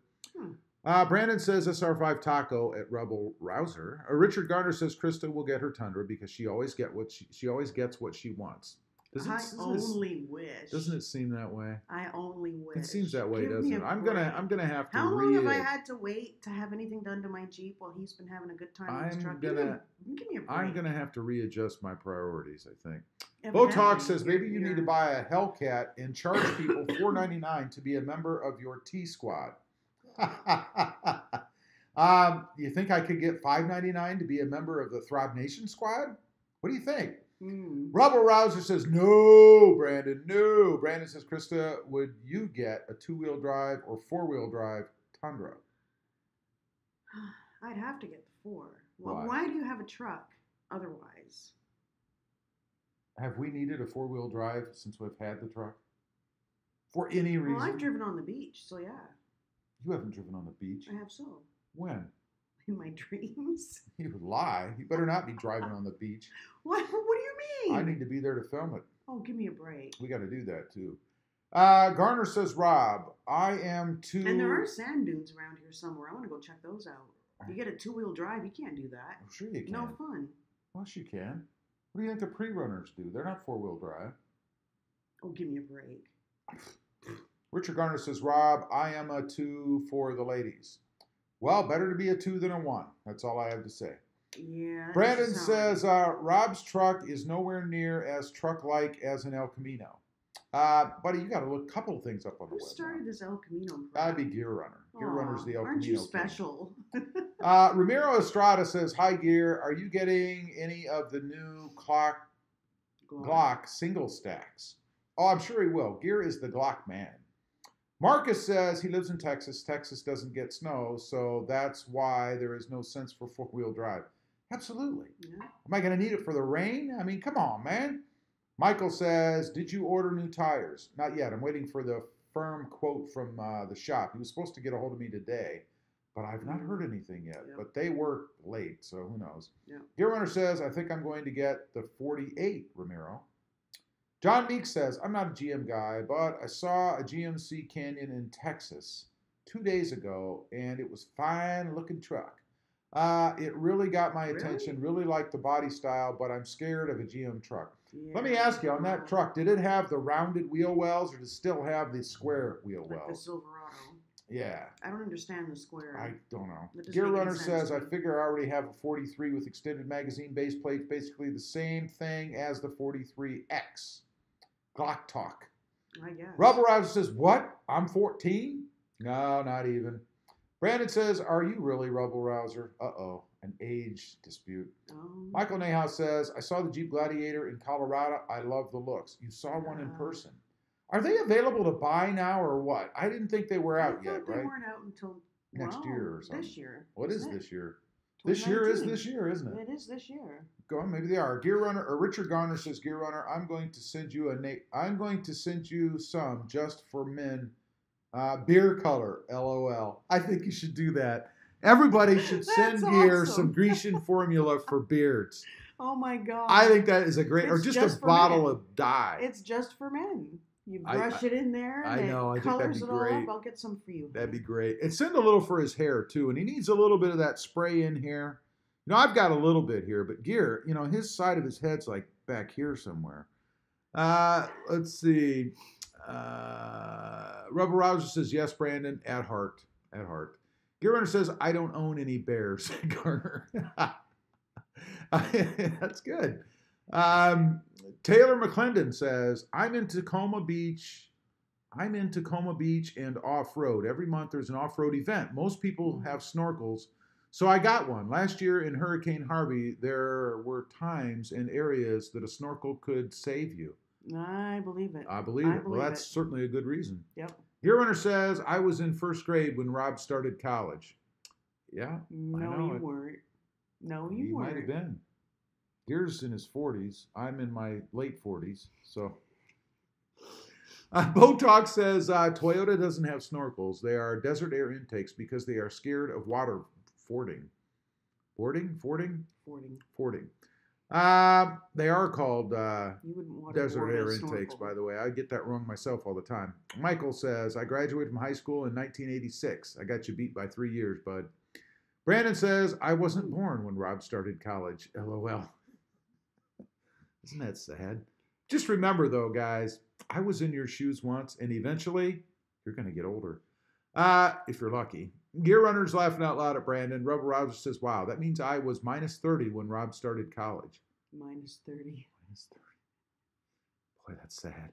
Brandon says SR5 Taco at Rebel Rouser. Richard Garner says Krista will get her Tundra because she always gets what she wants. Only wish. Doesn't it seem that way? I only wish. It seems that way, doesn't it? I'm gonna have to. How long have I had to wait to have anything done to my Jeep while he's been having a good time in his truck? Give me a break. I'm gonna have to readjust my priorities, I think. Evidently, Botox says maybe you need to buy a Hellcat and charge people $4.99 to be a member of your T Squad. You think I could get $5.99 to be a member of the ThrobbNation squad? What do you think? Rebel Rouser says, no, Brandon, no. Brandon says, Krista, would you get a 2-wheel drive or 4-wheel drive Tundra? I'd have to get the 4. Well, why do you have a truck otherwise? Have we needed a 4-wheel drive since we've had the truck? For any reason? Well, I've driven on the beach, so yeah. You haven't driven on the beach? I have so. When? In my dreams. You would lie. You better not be driving on the beach. What do you mean? I need to be there to film it. Oh, give me a break. We got to do that too. Garner says, Rob, I am too... And there are sand dunes around here somewhere. I want to go check those out. If you get a 2-wheel drive, you can't do that. Oh, sure you can. No fun. Yes, you can. What do you think the pre-runners do? They're not 4-wheel drive. Oh, give me a break. Richard Garner says, Rob, I am a 2 for the ladies. Well, better to be a 2 than a 1. That's all I have to say. Yeah. Brandon says, Rob's truck is nowhere near as truck-like as an El Camino. Buddy, you got to look a couple of things up on the web. Who started this El Camino? That'd be Gear Runner. Gear Runner's the El Camino. Aren't you special? Ramiro Estrada says, hi, Gear. Are you getting any of the new Glock single stacks? Oh, I'm sure he will. Gear is the Glock man. Marcus says he lives in Texas. Texas doesn't get snow, so that's why there is no sense for 4-wheel drive. Absolutely. Yeah. Am I going to need it for the rain? I mean, come on, man. Michael says, did you order new tires? Not yet. I'm waiting for the firm quote from the shop. He was supposed to get a hold of me today, but I've not heard anything yet. Yep. But they were late, so who knows. Yep. Gear Runner says, I think I'm going to get the 48, Ramiro. John Meek says, I'm not a GM guy, but I saw a GMC Canyon in Texas 2 days ago, and it was fine looking truck. It really got my attention, really liked the body style, but I'm scared of a GM truck. Yeah. Let me ask you, on that truck, did it have the rounded wheel wells or did it still have the square wheel Like the wells? Silverado. Yeah. I don't understand the square. I don't know. That doesn't Gear make any Runner sense says, to I me. figure I already have a 43 with extended magazine base plate, basically the same thing as the 43X. Glock talk. I guess. Rubber Rouser says, what? I'm 14? No, not even. Brandon says, are you really Rebel Rouser? Uh-oh, an age dispute. Oh. Michael Nahas says, I saw the Jeep Gladiator in Colorado. I love the looks. You saw one in person. Are they available to buy now or what? I didn't think they were out yet, They right? weren't out until Next year or something. This year. What is isn't it? this year? This year is 2019. this year, isn't it? It is this year. Go on, maybe they are. Gear Runner or Richard Garner says, Gear Runner, I'm going to send you some just for men. Beer color, LOL. I think you should do that. Everybody should send That's Gear awesome. some Grecian formula for beards. Oh my god. I think that is a great, or It's just just a for bottle men. of dye. It's just for men. You I brush it in there I and know, I it think that'd colors be it all great. up. I'll get some for you. That'd be great. And send a little for his hair too. And he needs a little bit of that spray in here. You know, I've got a little bit here, but Gear, you know, his side of his head's like back here somewhere. Let's see. Rubber Rouser says, yes, Brandon, at heart. At heart. Gear Runner says, I don't own any bears, Garner. That's good. Taylor McClendon says, I'm in Tacoma Beach and off-road. Every month there's an off-road event. Most people have snorkels, so I got one. Last year in Hurricane Harvey, there were times and areas that a snorkel could save you. I believe it. I believe it. Well, that's certainly a good reason. Yep. Gear Runner says, I was in first grade when Rob started college. Yeah, No, I know you it. weren't. No, He you might weren't. have been. Gear's in his 40s. I'm in my late 40s. So, Botox says Toyota doesn't have snorkels. They are desert air intakes because they are scared of water fording. Fording. They are called You wouldn't want to desert board a air snorkel. intakes, by the way. I get that wrong myself all the time. Michael says, I graduated from high school in 1986. I got you beat by 3 years, bud. Brandon says, I wasn't born when Rob started college. LOL. Isn't that sad? Just remember, though, guys, I was in your shoes once, and eventually, you're going to get older. If you're lucky. Gear Runner's laughing out loud at Brandon. Rubber Rouser says, wow, that means I was minus 30 when Rob started college. Minus 30. Minus 30. Boy, that's sad.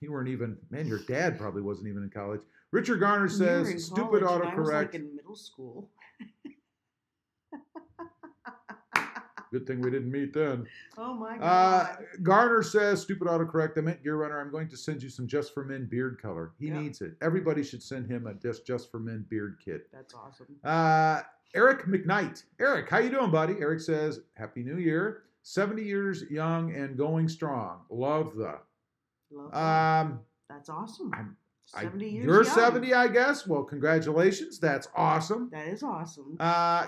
You weren't even, man, your dad probably wasn't even in college. Richard Garner You were in says, stupid college, and I was autocorrect. like in middle school. Good thing we didn't meet then. Oh my god. Garner says, stupid autocorrect. I meant Gear Runner. I'm going to send you some Just for Men beard color. He needs it. Everybody should send him a Just for Men beard kit. That's awesome. Eric McKnight. Eric, how you doing, buddy? Eric says, Happy New Year. 70 years young and going strong. Love the. Love that. That's awesome. 70 years You're young. 70, I guess. Well, congratulations. That's awesome. That is awesome.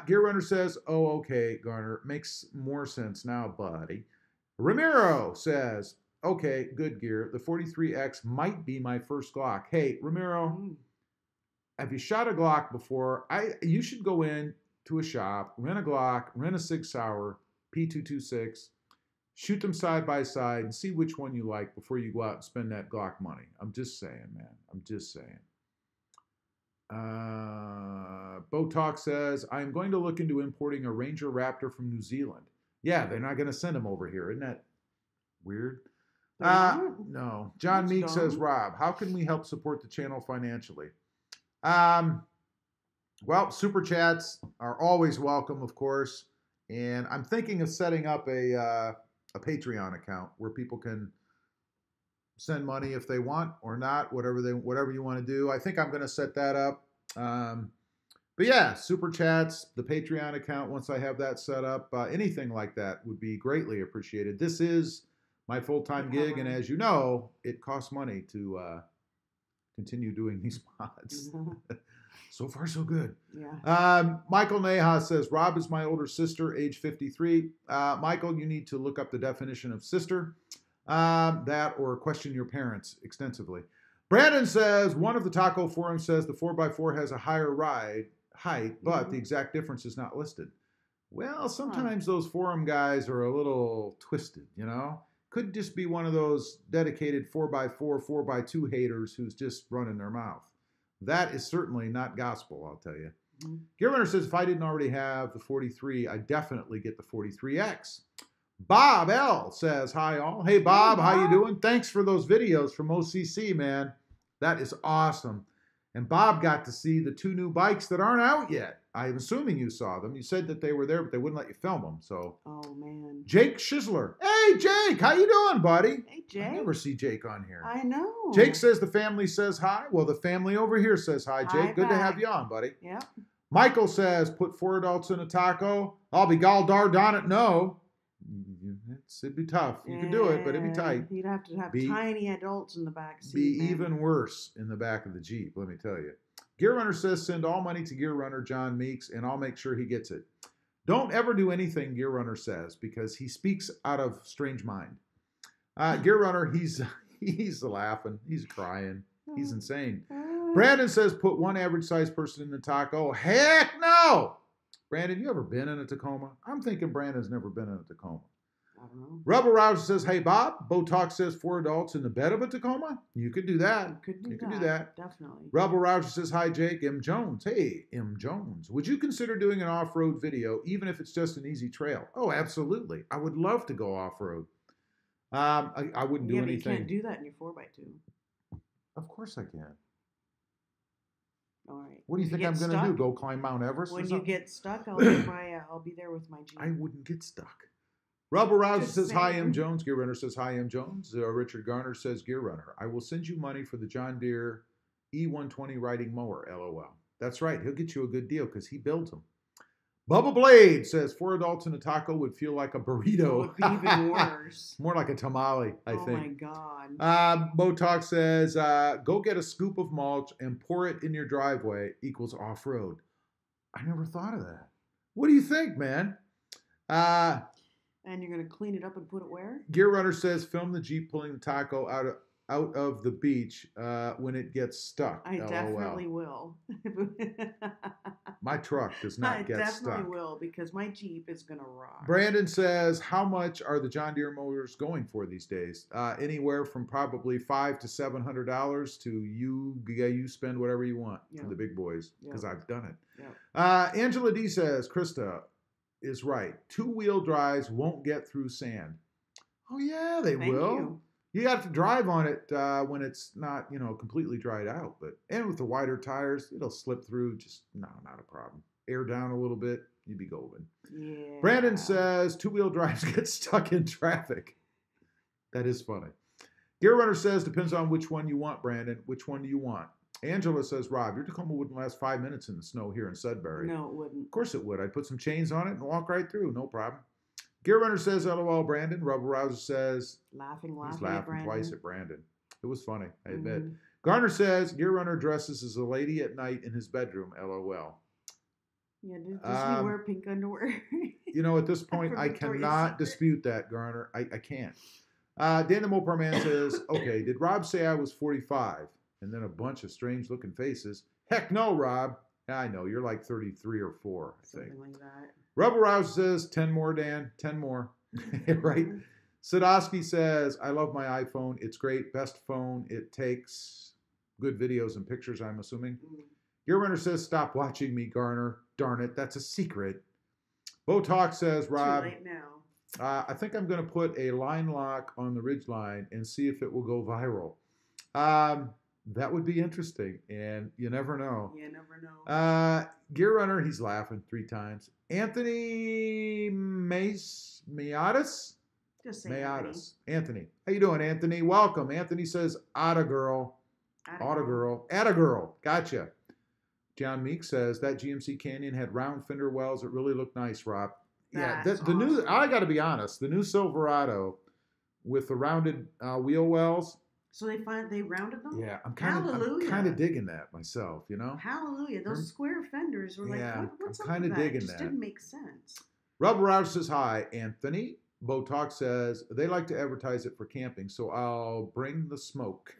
Gear Runner says, oh, okay, Garner. Makes more sense now, buddy. Ramiro says, okay, good Gear. The 43X might be my first Glock. Hey, Ramiro, have you shot a Glock before? You should go in to a shop, rent a Glock, rent a Sig Sauer, P226, shoot them side by side and see which one you like before you go out and spend that Glock money. I'm just saying, man. I'm just saying. Botox says, I'm going to look into importing a Ranger Raptor from New Zealand. Yeah, they're not going to send them over here. Isn't that weird? No. John That's Meek dumb. says, Rob, how can we help support the channel financially? Well, super chats are always welcome, of course. And I'm thinking of setting up a Patreon account where people can send money if they want or not, whatever you want to do. I think I'm going to set that up. But yeah, super chats, the Patreon account, once I have that set up, anything like that would be greatly appreciated. This is my full-time gig, and as you know, it costs money to continue doing these mods. So far, so good. Yeah. Michael Neha says, Rob is my older sister, age 53. Michael, you need to look up the definition of sister. That or question your parents extensively. Brandon says, one of the taco forums says the 4x4 has a higher ride height, but the exact difference is not listed. Well, sometimes those forum guys are a little twisted, you know? Could just be one of those dedicated 4x4, 4x2 haters who's just running their mouth. That is certainly not gospel, I'll tell you. Gear Runner says, if I didn't already have the 43, I'd definitely get the 43X. Bob L says, hi all. Hey Bob, how you doing? Thanks for those videos from OCC, man. That is awesome. And Bob got to see the 2 new bikes that aren't out yet. I'm assuming you saw them. You said that they were there, but they wouldn't let you film them. So, oh man. Jake Schisler. Hey Jake, how you doing, buddy? Hey Jake. I never see Jake on here. I know. Jake says the family says hi. Well, the family over here says hi, Jake. Hi Good to back. have you on, buddy. Yep. Michael says, put 4 adults in a taco. I'll be gall darn it, no. It'd be tough. You could do it, but it'd be tight. You'd have to have tiny adults in the back seat. Be even worse in the back of the Jeep, let me tell you. Gear Runner says, send all money to Gear Runner John Meeks, and I'll make sure he gets it. Don't ever do anything Gear Runner says, because he speaks out of strange mind. Gear Runner, he's laughing. He's crying. He's insane. Brandon says, put 1 average-sized person in the taco. Heck no! Brandon, you ever been in a Tacoma? I'm thinking Brandon's never been in a Tacoma. I don't know. Rebel Rouser says, hey, Bob. Botox says 4 adults in the bed of a Tacoma. You could do that. You could do that. Definitely. Rebel Rouser says, hi, Jake. M. Jones. Hey, M. Jones. Would you consider doing an off-road video, even if it's just an easy trail? Oh, absolutely. I would love to go off-road. I wouldn't do anything. You can't do that in your 4x2. Of course I can. All right. What do you think I'm going to do? Go climb Mount Everest? When you get stuck, I'll be there with my Jeep. I wouldn't get stuck. Rebel Rouser says, hi, M. Jones. Gear Runner says, hi, M. Jones. Richard Garner says, Gear Runner, I will send you money for the John Deere E120 riding mower, LOL. That's right. He'll get you a good deal because he builds them. Bubba Blade says, 4 adults in a taco would feel like a burrito. It would be even worse. More like a tamale, I think. Oh, my God. Botox says, go get a scoop of mulch and pour it in your driveway equals off-road. I never thought of that. What do you think, man? And you're going to clean it up and put it where? Gear Runner says, film the Jeep pulling the taco out of the beach when it gets stuck. I definitely will. My truck does not get stuck. I definitely will, because my Jeep is going to rock. Brandon says, how much are the John Deere motors going for these days? Anywhere from probably $500 to $700 to you spend whatever you want for the big boys, because I've done it. Yep. Angela D says, Krista is right. 2-wheel drives won't get through sand. Oh, yeah, they will. You have to drive on it when it's not, completely dried out. And with the wider tires, it'll slip through. Just, no, not a problem. Air down a little bit, you'd be golden. Yeah. Brandon says 2-wheel drives get stuck in traffic. That is funny. Gear Runner says, depends on which one you want, Brandon. Which one do you want? Angela says, Rob, your Tacoma wouldn't last 5 minutes in the snow here in Sudbury. No, it wouldn't. Of course it would. I'd put some chains on it and walk right through. No problem. Gear Runner says, LOL, Brandon. Rebel Rouser says, he's laughing twice at Brandon. It was funny, I admit. Garner says, Gear Runner dresses as a lady at night in his bedroom, LOL. Yeah, does he wear pink underwear? At this point, I cannot dispute that, Garner. I can't. Dan the Mopar Man says, okay, did Rob say I was 45? And then a bunch of strange-looking faces. Heck no, Rob. I know, you're like 33 or 4, I think. Something like that. Rebel Rouse says, 10 more, Dan. 10 more. Right? Sadowski says, I love my iPhone. It's great. Best phone. It takes good videos and pictures, I'm assuming. Gear Runner says, stop watching me, Garner. Darn it, that's a secret. Botox says, Rob, too late now. I think I'm going to put a line lock on the ridge line and see if it will go viral. That would be interesting, and you never know. You never know. Gear Runner, he's laughing 3 times. Anthony Mayatis? Just say Mayatis. Anthony. How you doing, Anthony? Welcome. Anthony says, Atta girl. Atta girl. Atta girl. Gotcha. John Meek says, that GMC Canyon had round fender wells. It really looked nice, Rob. That's the new, I got to be honest, the new Silverado with the rounded wheel wells. So they rounded them? Yeah, I'm kind of digging that myself, Hallelujah. Those square fenders were like, what's up with that? Digging It just didn't make sense. Rubber Rouser says, hi, Anthony. Bo Talk says, they like to advertise it for camping, so I'll bring the smoke.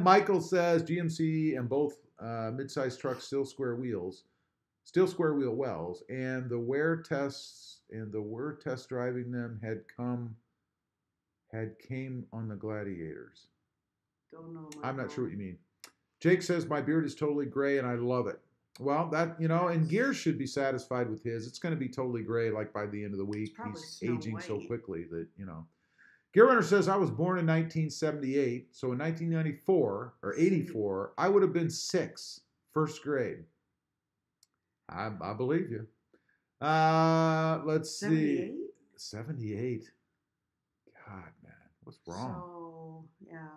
Michael says, GMC and both mid-size trucks still square wheel wells, and the wear test driving them came on the Gladiators. Don't know. I'm not sure what you mean. Jake says, my beard is totally gray and I love it. Well, that, and Gear should be satisfied with his. It's going to be totally gray like by the end of the week. He's aging so quickly that, Gear Runner says, I was born in 1978, so in 1994 or 84, I would have been 6, first grade. I believe you. Let's 78? see. 78. God, man. What's wrong? So, yeah.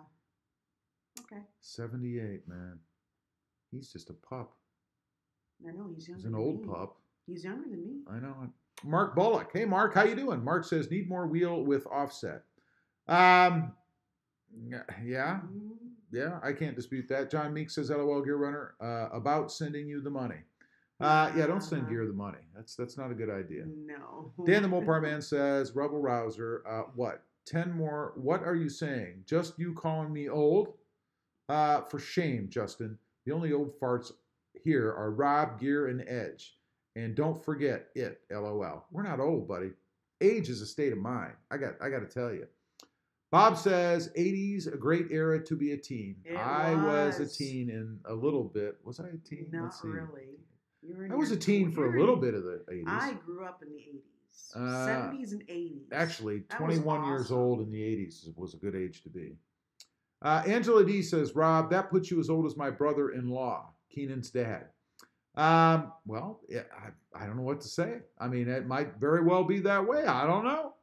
Okay. 78, man. He's just a pup. I know, he's younger. He's an old pup. He's younger than me. I know. Mark Bullock. Hey, Mark, how you doing? Mark says, need more wheel with offset. Yeah. Yeah, I can't dispute that. John Meek says, LOL, Gear Runner, about sending you the money. Yeah, don't send Gear the money. That's not a good idea. No. Dan the Mopar Man says, Rebel Rouser, what? 10 more. What are you saying? Just you calling me old? For shame, Justin. The only old farts here are Rob, Gear, and Edge. And don't forget it, LOL. We're not old, buddy. Age is a state of mind. I got to tell you. Bob says, 80s, a great era to be a teen. I was a teen in a little bit. Was I a teen? Not really. I was a teen for a little bit of the 80s. I grew up in the 80s. 70s and 80s. Actually, 21 years old in the 80s was a good age to be. Angela D says, Rob, that puts you as old as my brother-in-law, Keenan's dad. Well, yeah, I don't know what to say. I mean, it might very well be that way. I don't know.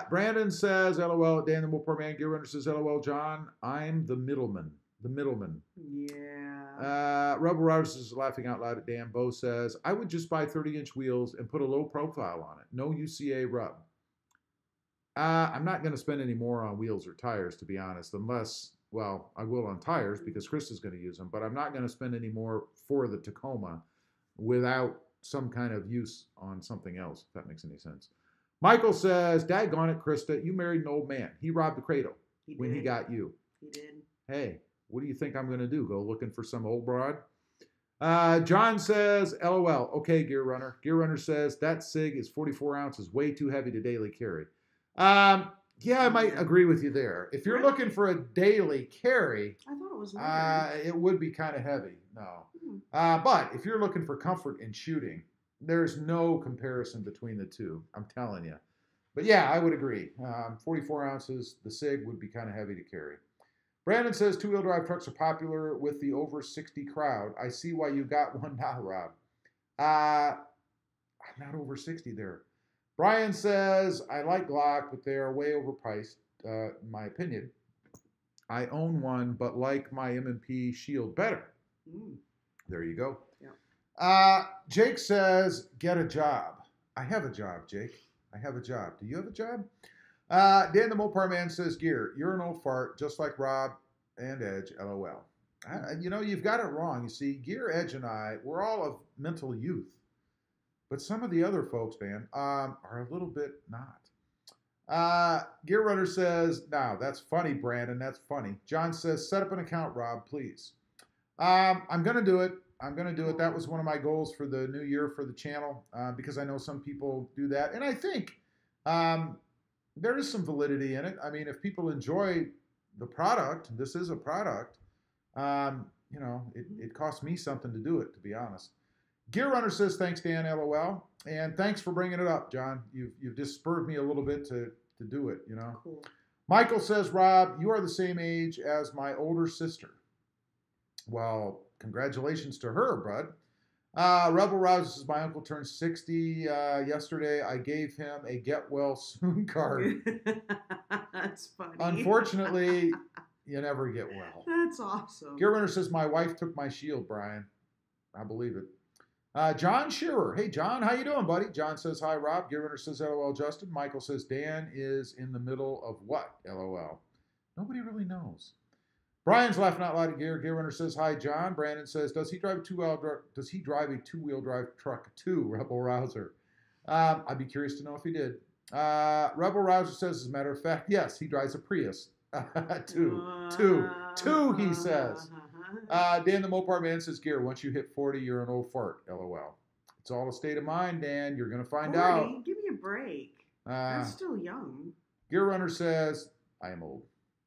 Brandon says, LOL. Dan the Mopar Man, Gear Runner says, LOL. John, I'm the middleman. Yeah. Rebel Riders is laughing out loud at Dan. Bo says, I would just buy 30-inch wheels and put a low profile on it. No UCA rub. I'm not going to spend any more on wheels or tires, to be honest, unless, well, I will on tires because Chris is going to use them, but I'm not going to spend any more for the Tacoma without some kind of use on something else, if that makes any sense. Michael says, daggone it, Krista, you married an old man. He robbed the cradle when he got you. He did. Hey, what do you think I'm going to do? Go looking for some old broad? John says, LOL. Okay, Gear Runner. Gear Runner says, that SIG is 44 ounces, way too heavy to daily carry. Yeah, I might agree with you there. If you're looking for a daily carry, I thought it was it would be kind of heavy. No. But if you're looking for comfort in shooting, there's no comparison between the two. I'm telling you. But yeah, I would agree. 44 ounces, the SIG would be kind of heavy to carry. Brandon says two-wheel drive trucks are popular with the over 60 crowd. I see why you got one now, Rob. I'm not over 60 there. Brian says, I like Glock, but they are way overpriced, in my opinion. I own one, but like my M&P Shield better. There you go. Yeah. Jake says, get a job. I have a job, Jake. I have a job. Do you have a job? Dan the Mopar Man says, Gear, you're an old fart, just like Rob and Edge, LOL. You've got it wrong. You see, Gear, Edge, and I, we're all of mental youth. But some of the other folks, man, are a little bit not. Gear Runner says, now, that's funny, Brandon. That's funny. John says, set up an account, Rob, please. I'm going to do it. That was one of my goals for the new year for the channel because I know some people do that. And I think there is some validity in it. I mean, if people enjoy the product, this is a product, it costs me something to do it, to be honest. Gear Runner says, thanks, Dan, LOL. And thanks for bringing it up, John. You've just spurred me a little bit to do it, Cool. Michael says, Rob, you are the same age as my older sister. Well, congratulations to her, bud. Rebel Rouse says, my uncle turned 60 yesterday. I gave him a get well soon card. That's funny. Unfortunately, you never get well. That's awesome. Gear Runner says, my wife took my shield, Brian. I believe it. John Shearer. Hey, John, how you doing, buddy? John says, hi, Rob. Gear Runner says, LOL, Justin. Michael says, Dan is in the middle of what? LOL. Nobody really knows. Brian's laughing out loud at Gear. Gear Runner says, hi, John. Brandon says, does he drive a two-wheel drive truck too, Rebel Rouser? I'd be curious to know if he did. Rebel Rouser says, as a matter of fact, yes, he drives a Prius. Two, he says. Dan the Mopar Man says, Gear, once you hit 40, you're an old fart. LOL. It's all a state of mind, Dan. You're going to find 40? out. Give me a break. That's still young. Gear Runner says, I am old.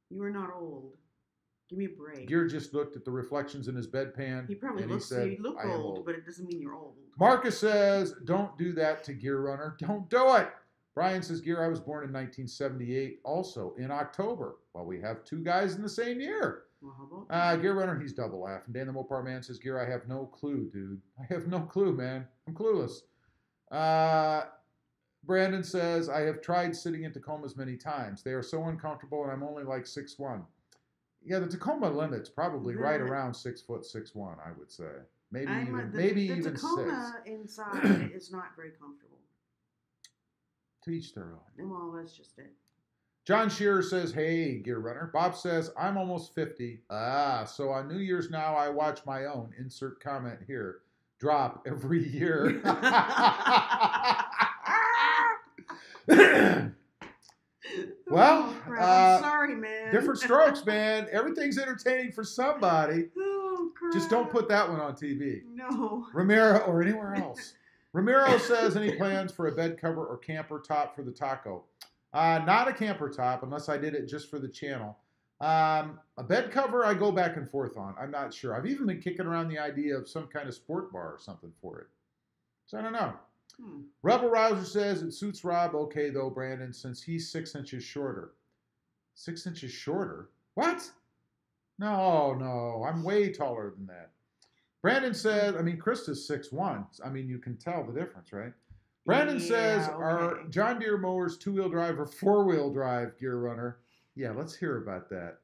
You are not old. Give me a break. Gear just looked at the reflections in his bedpan. He probably looks, said, you look old, but it doesn't mean you're old. Marcus says, don't do that to Gear Runner. Don't do it. Brian says, Gear, I was born in 1978, also in October. Well, we have two guys in the same year. Well, how about that? Gear Runner, he's double laughing. Dan the Mopar Man says, Gear, I have no clue, dude. I have no clue, man. I'm clueless. Brandon says, I have tried sitting in Tacomas many times. They are so uncomfortable, and I'm only like 6'1". Yeah, the Tacoma limit's probably right around 6 foot 6'1", I would say. Maybe even the Tacoma 6. inside is not very comfortable. To each their own. Well, that's just it. John Shearer says, hey, Gear Runner. Bob says, I'm almost 50. So on New Year's now, I watch my own, insert comment here, drop every year. Well, I'm sorry, man. Different strokes, man. Everything's entertaining for somebody. Oh, crap. Just don't put that one on TV. No. Ramiro or anywhere else. Ramiro says, any plans for a bed cover or camper top for the taco? Not a camper top, unless I did it just for the channel. A bed cover, I go back and forth on. I'm not sure. I've even been kicking around the idea of some kind of sport bar or something for it. So I don't know. Rebel Rouser says, it suits Rob okay, though, Brandon, since he's 6 inches shorter. 6 inches shorter? What? No. I'm way taller than that. Brandon says, Krista's 6'1". You can tell the difference, right? Brandon says, okay. Are John Deere mowers two-wheel drive or four-wheel drive, Gear Runner? Yeah, let's hear about that.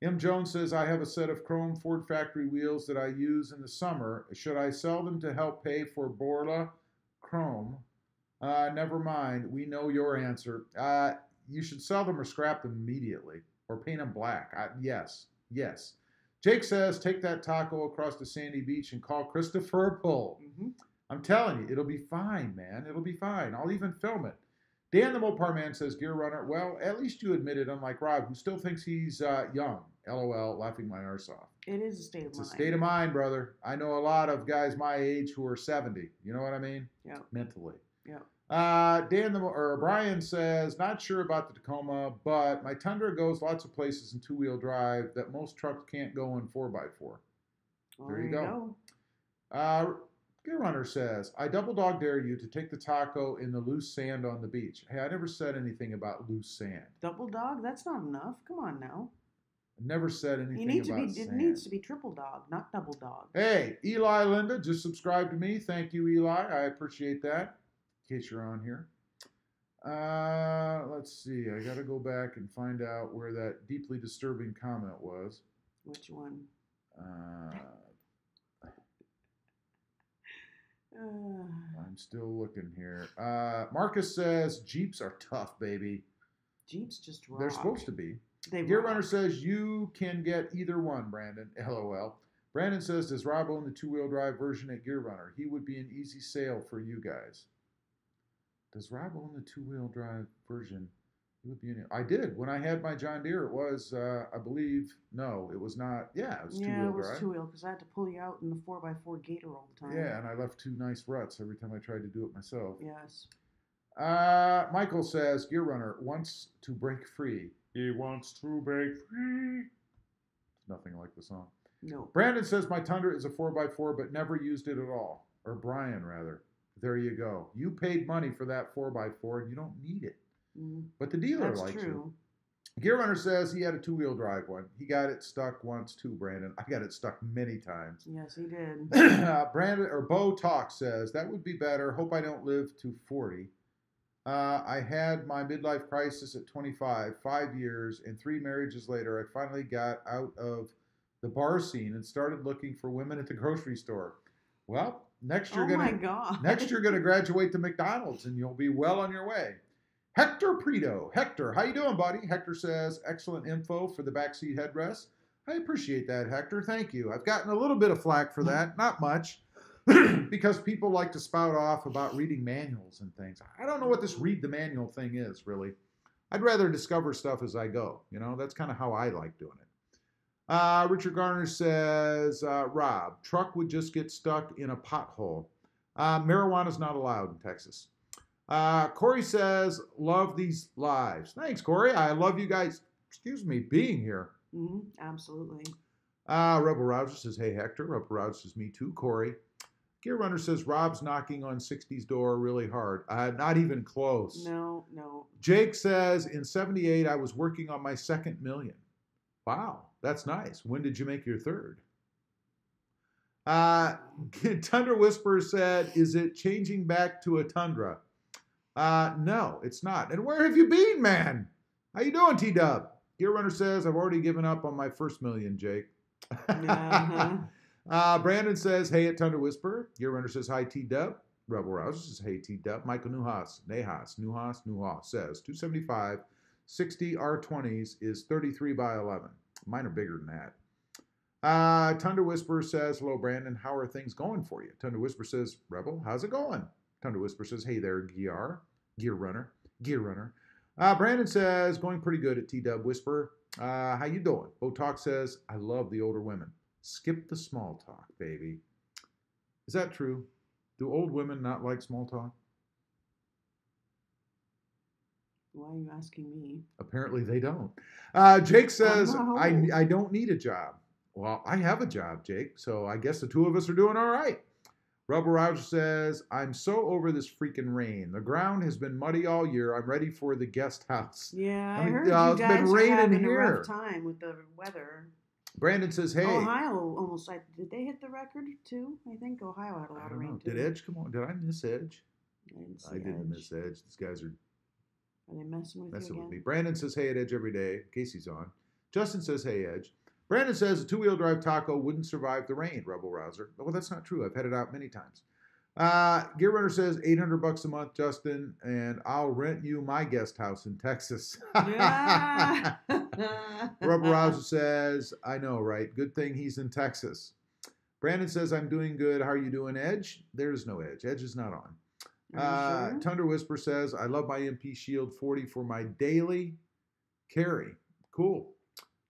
M. Jones says, I have a set of chrome Ford factory wheels that I use in the summer. Should I sell them to help pay for Borla Chrome? Never mind. We know your answer. You should sell them or scrap them immediately or paint them black. Yes. Jake says, take that taco across the sandy beach and call Christopher a bull. I'm telling you, it'll be fine, man. It'll be fine. I'll even film it. Dan the Mopar Man says, Gear Runner, well, at least you admitted, unlike Rob, who still thinks he's young. LOL, laughing my arse off. It is a state of mind. It's a state of mind, brother. I know a lot of guys my age who are 70. You know what I mean? Yeah. Mentally. Yeah. Brian says, not sure about the Tacoma, but my Tundra goes lots of places in two-wheel drive that most trucks can't go in 4x4. Well, there you go. Gear Runner says, I double dog dare you to take the taco in the loose sand on the beach. Hey, I never said anything about loose sand. Double dog? That's not enough. Come on now. I never said anything about sand. It needs to be triple dog, not double dog. Hey, Eli Linda just subscribed to me. Thank you, Eli. I appreciate that. In case you're on here. Let's see. I got to go back and find out where that deeply disturbing comment was. Which one? I'm still looking here. Marcus says, Jeeps are tough, baby. Jeeps just rock. They're supposed to be. Gear Runner says, you can get either one, Brandon. LOL. Brandon says, does Rob own the two-wheel drive version at Gear Runner? He would be an easy sale for you guys. Does Rob own the two-wheel drive version? It would be I did. When I had my John Deere, it was, I believe, no, it was not. Yeah, it was two-wheel drive. Yeah, it was two-wheel because I had to pull you out in the 4x4 Gator all the time. Yeah, and I left 2 nice ruts every time I tried to do it myself. Yes. Michael says, Gear Runner wants to break free. He wants to break free. It's nothing like the song. No. Brandon says, my Tundra is a 4x4, but never used it at all. Or Brian, rather. There you go. You paid money for that 4x4, and you don't need it. But the dealer likes you. Gear Runner says he had a two-wheel drive one. He got it stuck once too, Brandon. I got it stuck many times. Yes, he did. Bo Talk says, that would be better. Hope I don't live to 40. I had my midlife crisis at 25, 5 years, and 3 marriages later, I finally got out of the bar scene and started looking for women at the grocery store. Well, next you're gonna graduate to McDonald's, and you'll be well on your way. Hector Preto. Hector, how you doing, buddy? Hector says, excellent info for the backseat headrest. I appreciate that, Hector. Thank you. I've gotten a little bit of flack for that. Not much. because people like to spout off about reading manuals and things. I don't know what this read the manual thing is, really. I'd rather discover stuff as I go. You know, that's kind of how I like doing it. Richard Garner says, Rob, truck would just get stuck in a pothole. Marijuana's not allowed in Texas. Corey says, love these lives. Thanks, Corey. I love you guys, being here. Absolutely. Rebel Rouser says, hey, Hector. Rebel Rouser says, me too, Corey. Gear Runner says, Rob's knocking on 60's door really hard. Not even close. No. Jake says, in 78, I was working on my second million. Wow, that's nice. When did you make your third? Tundra Whisperer said, is it changing back to a Tundra? No, it's not. And where have you been, man? How you doing, T-Dub? Gear Runner says, I've already given up on my first million, Jake. Brandon says, hey, at Tundra Whisperer. Gear Runner says, hi, T-Dub. Rebel Rouser says, hey, T-Dub. Michael Newhouse says, 275, 60 R20s is 33 by 11. Mine are bigger than that. Tundra Whisperer says, hello, Brandon. How are things going for you? Tundra Whisperer says, Rebel, how's it going? Tundra Whisperer says, hey there, Gear Runner. Brandon says, going pretty good at T-Dub Whisperer. How you doing? Botalk says, I love the older women. Skip the small talk, baby. Is that true? Do old women not like small talk? Why are you asking me? Apparently they don't. Jake says, I don't need a job. Well, I have a job, Jake, so I guess the two of us are doing all right. Rebel Roger says, I'm so over this freaking rain. The ground has been muddy all year. I'm ready for the guest house. Yeah, I heard you guys are having a rough time with the weather. Brandon says, hey. Ohio almost, did they hit the record too? I think Ohio had a lot of rain too. Did Edge come on? Did I miss Edge? I didn't miss Edge. These guys are they messing with you again? Me. Brandon says, hey at Edge every day. Casey's on. Justin says, hey, Edge. Brandon says a two-wheel drive taco wouldn't survive the rain, Rebel Rouser. Well, that's not true. I've had it out many times. Gear Runner says $800 a month, Justin, and I'll rent you my guest house in Texas. Yeah. Rebel Rouser says, I know, right? Good thing he's in Texas. Brandon says, I'm doing good. How are you doing, Edge? There's no Edge. Edge is not on. Sure? Tundra Whisper says, I love my MP Shield 40 for my daily carry. Cool.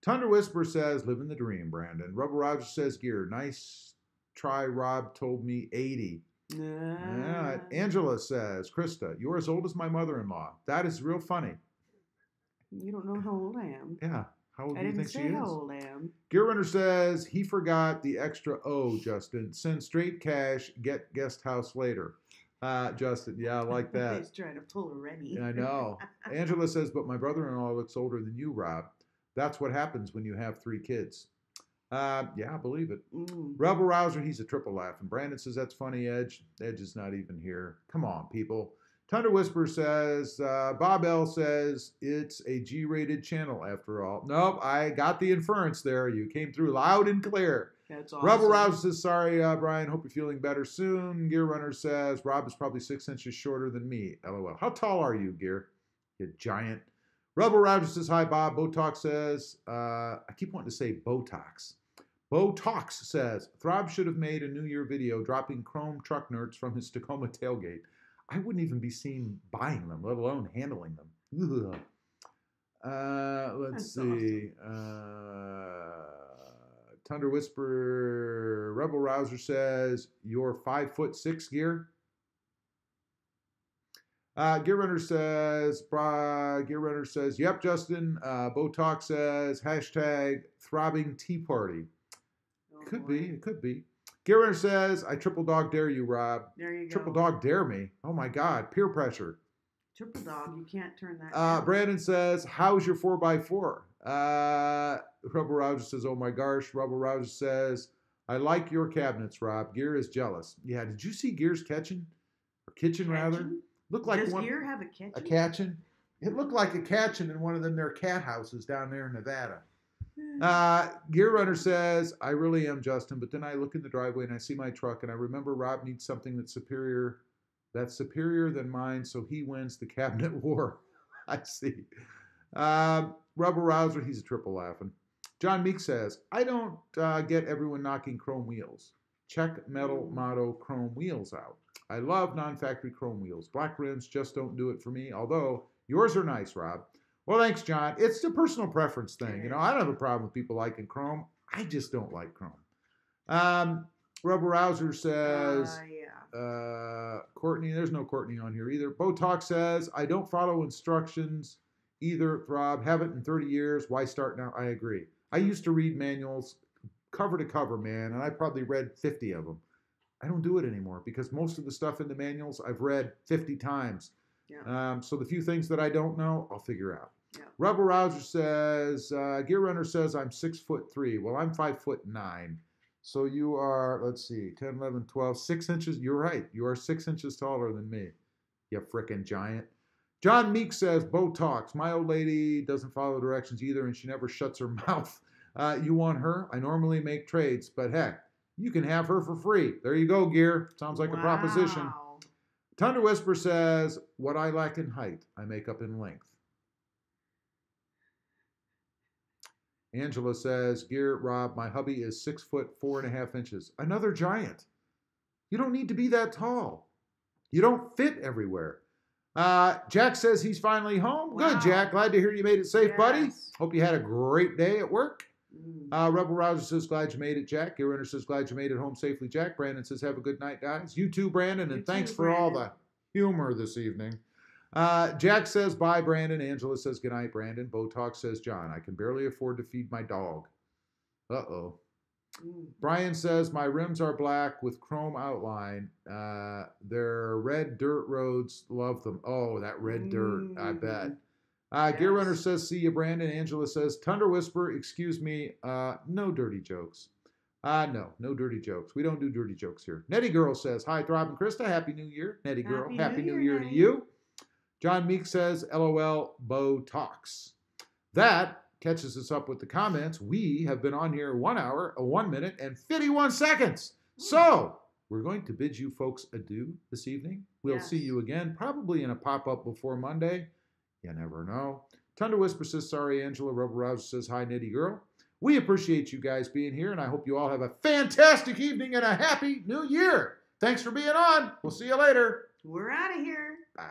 Tundra Whisper says, living the dream, Brandon. Rebel Roger says, Gear, nice try, Rob told me 80. Yeah. Angela says, Krista, you're as old as my mother-in-law. That is real funny. You don't know how old I am. Yeah. How old do you think she is? I didn't say how old I am. Gear Runner says, he forgot the extra O, Justin. Send straight cash, get guest house later. Justin, yeah, I like that. He's trying to pull a Rennie. I know. Angela says, but my brother-in-law looks older than you, Rob. That's what happens when you have 3 kids. Yeah, I believe it. Rebel Rouser, he's a triple laugh. And Brandon says, that's funny, Edge. Edge is not even here. Come on, people. Tundra Whisper says, Bob L says, it's a G-rated channel after all. Nope, I got the inference there. You came through loud and clear. That's awesome. Rebel Rouser says, sorry, Brian, hope you're feeling better soon. Gear Runner says, Rob is probably 6 inches shorter than me. LOL. How tall are you, Gear? You giant. Rebel Roger says, hi, Bob. Botox says, I keep wanting to say Botox. Botox says, Throb should have made a New Year video dropping chrome truck nerds from his Tacoma tailgate. I wouldn't even be seen buying them, let alone handling them. Let's see. Awesome. Tundra Whisper, Rebel Rouser says, you're 5'6" Gear. Gear Runner says, yep, Justin. Botox says, hashtag throbbing tea party. Could be. It could be. Gear Runner says, I triple dog dare you, Rob. There you go. Triple dog dare me. Oh, my God. Peer pressure. Triple dog. You can't turn that down. Brandon says, how's your 4x4? Rebel Roger says, oh, my gosh. Rebel Roger says, I like your cabinets, Rob. Gear is jealous. Yeah, did you see Gear's kitchen? Or kitchen, rather? Looked like Does Gear have a kitchen? A kitchen? It looked like a kitchen in one of them their cat houses down there in Nevada. Gear Runner says, I really am, Justin, but then I look in the driveway and I see my truck and I remember Rob needs something that's superior than mine, so he wins the cabinet war. I see. Rebel Rouser, he's a triple laughing. John Meek says, I don't get everyone knocking chrome wheels. Check metal motto chrome wheels out. I love non-factory chrome wheels. Black rims just don't do it for me, although yours are nice, Rob. Well, thanks, John. It's a personal preference thing. You know, I don't have a problem with people liking chrome. I just don't like chrome. Rebel Rouser says, Courtney, there's no Courtney on here either. Botox says, I don't follow instructions either, Throb. Haven't in 30 years. Why start now? I agree. I used to read manuals cover to cover, man, and I probably read 50 of them. I don't do it anymore because most of the stuff in the manuals I've read 50 times. Yeah. So the few things that I don't know, I'll figure out. Yeah. Rebel Rouser says, Gear Runner says I'm 6'3". Well, I'm 5'9". So you are, let's see, 10, 11, 12, 6 inches. You're right. You are 6 inches taller than me. You frickin' giant. John Meek says, Botox. My old lady doesn't follow directions either, and she never shuts her mouth. You want her? I normally make trades, but heck, you can have her for free. There you go, Gear. Sounds like a proposition. Thunder Whisper says, what I lack in height, I make up in length. Angela says, Gear, Rob, my hubby is 6 foot 4.5 inches. Another giant. You don't need to be that tall. You don't fit everywhere. Jack says he's finally home. Wow. Good, Jack. Glad to hear you made it safe, buddy. Hope you had a great day at work. Rebel Rouser says, glad you made it, Jack. Gear Runner says, glad you made it home safely, Jack. Brandon says, have a good night, guys. You too, Brandon, and thanks for all the humor this evening. Jack says, bye, Brandon. Angela says, good night, Brandon. Botox says, John, I can barely afford to feed my dog. Uh-oh. Brian says, my rims are black with chrome outline. They're red dirt roads. Love them. Oh, that red dirt, I bet. Gear Runner says, see you, Brandon. Angela says, Thunder Whisper, excuse me, no dirty jokes. No dirty jokes. We don't do dirty jokes here. Nettie Girl says, hi, Throb and Krista. Happy New Year. Nettie Girl, Happy New Year to you. John Meek says, LOL, Botox. That catches us up with the comments. We have been on here 1 hour, 1 minute, and 51 seconds. So we're going to bid you folks adieu this evening. We'll see you again, probably in a pop-up before Monday. You never know. Thunder Whisper says, sorry, Angela. Rebel Rouser says, hi, Nitty Girl. We appreciate you guys being here, and I hope you all have a fantastic evening and a happy new year. Thanks for being on. We'll see you later. We're out of here. Bye.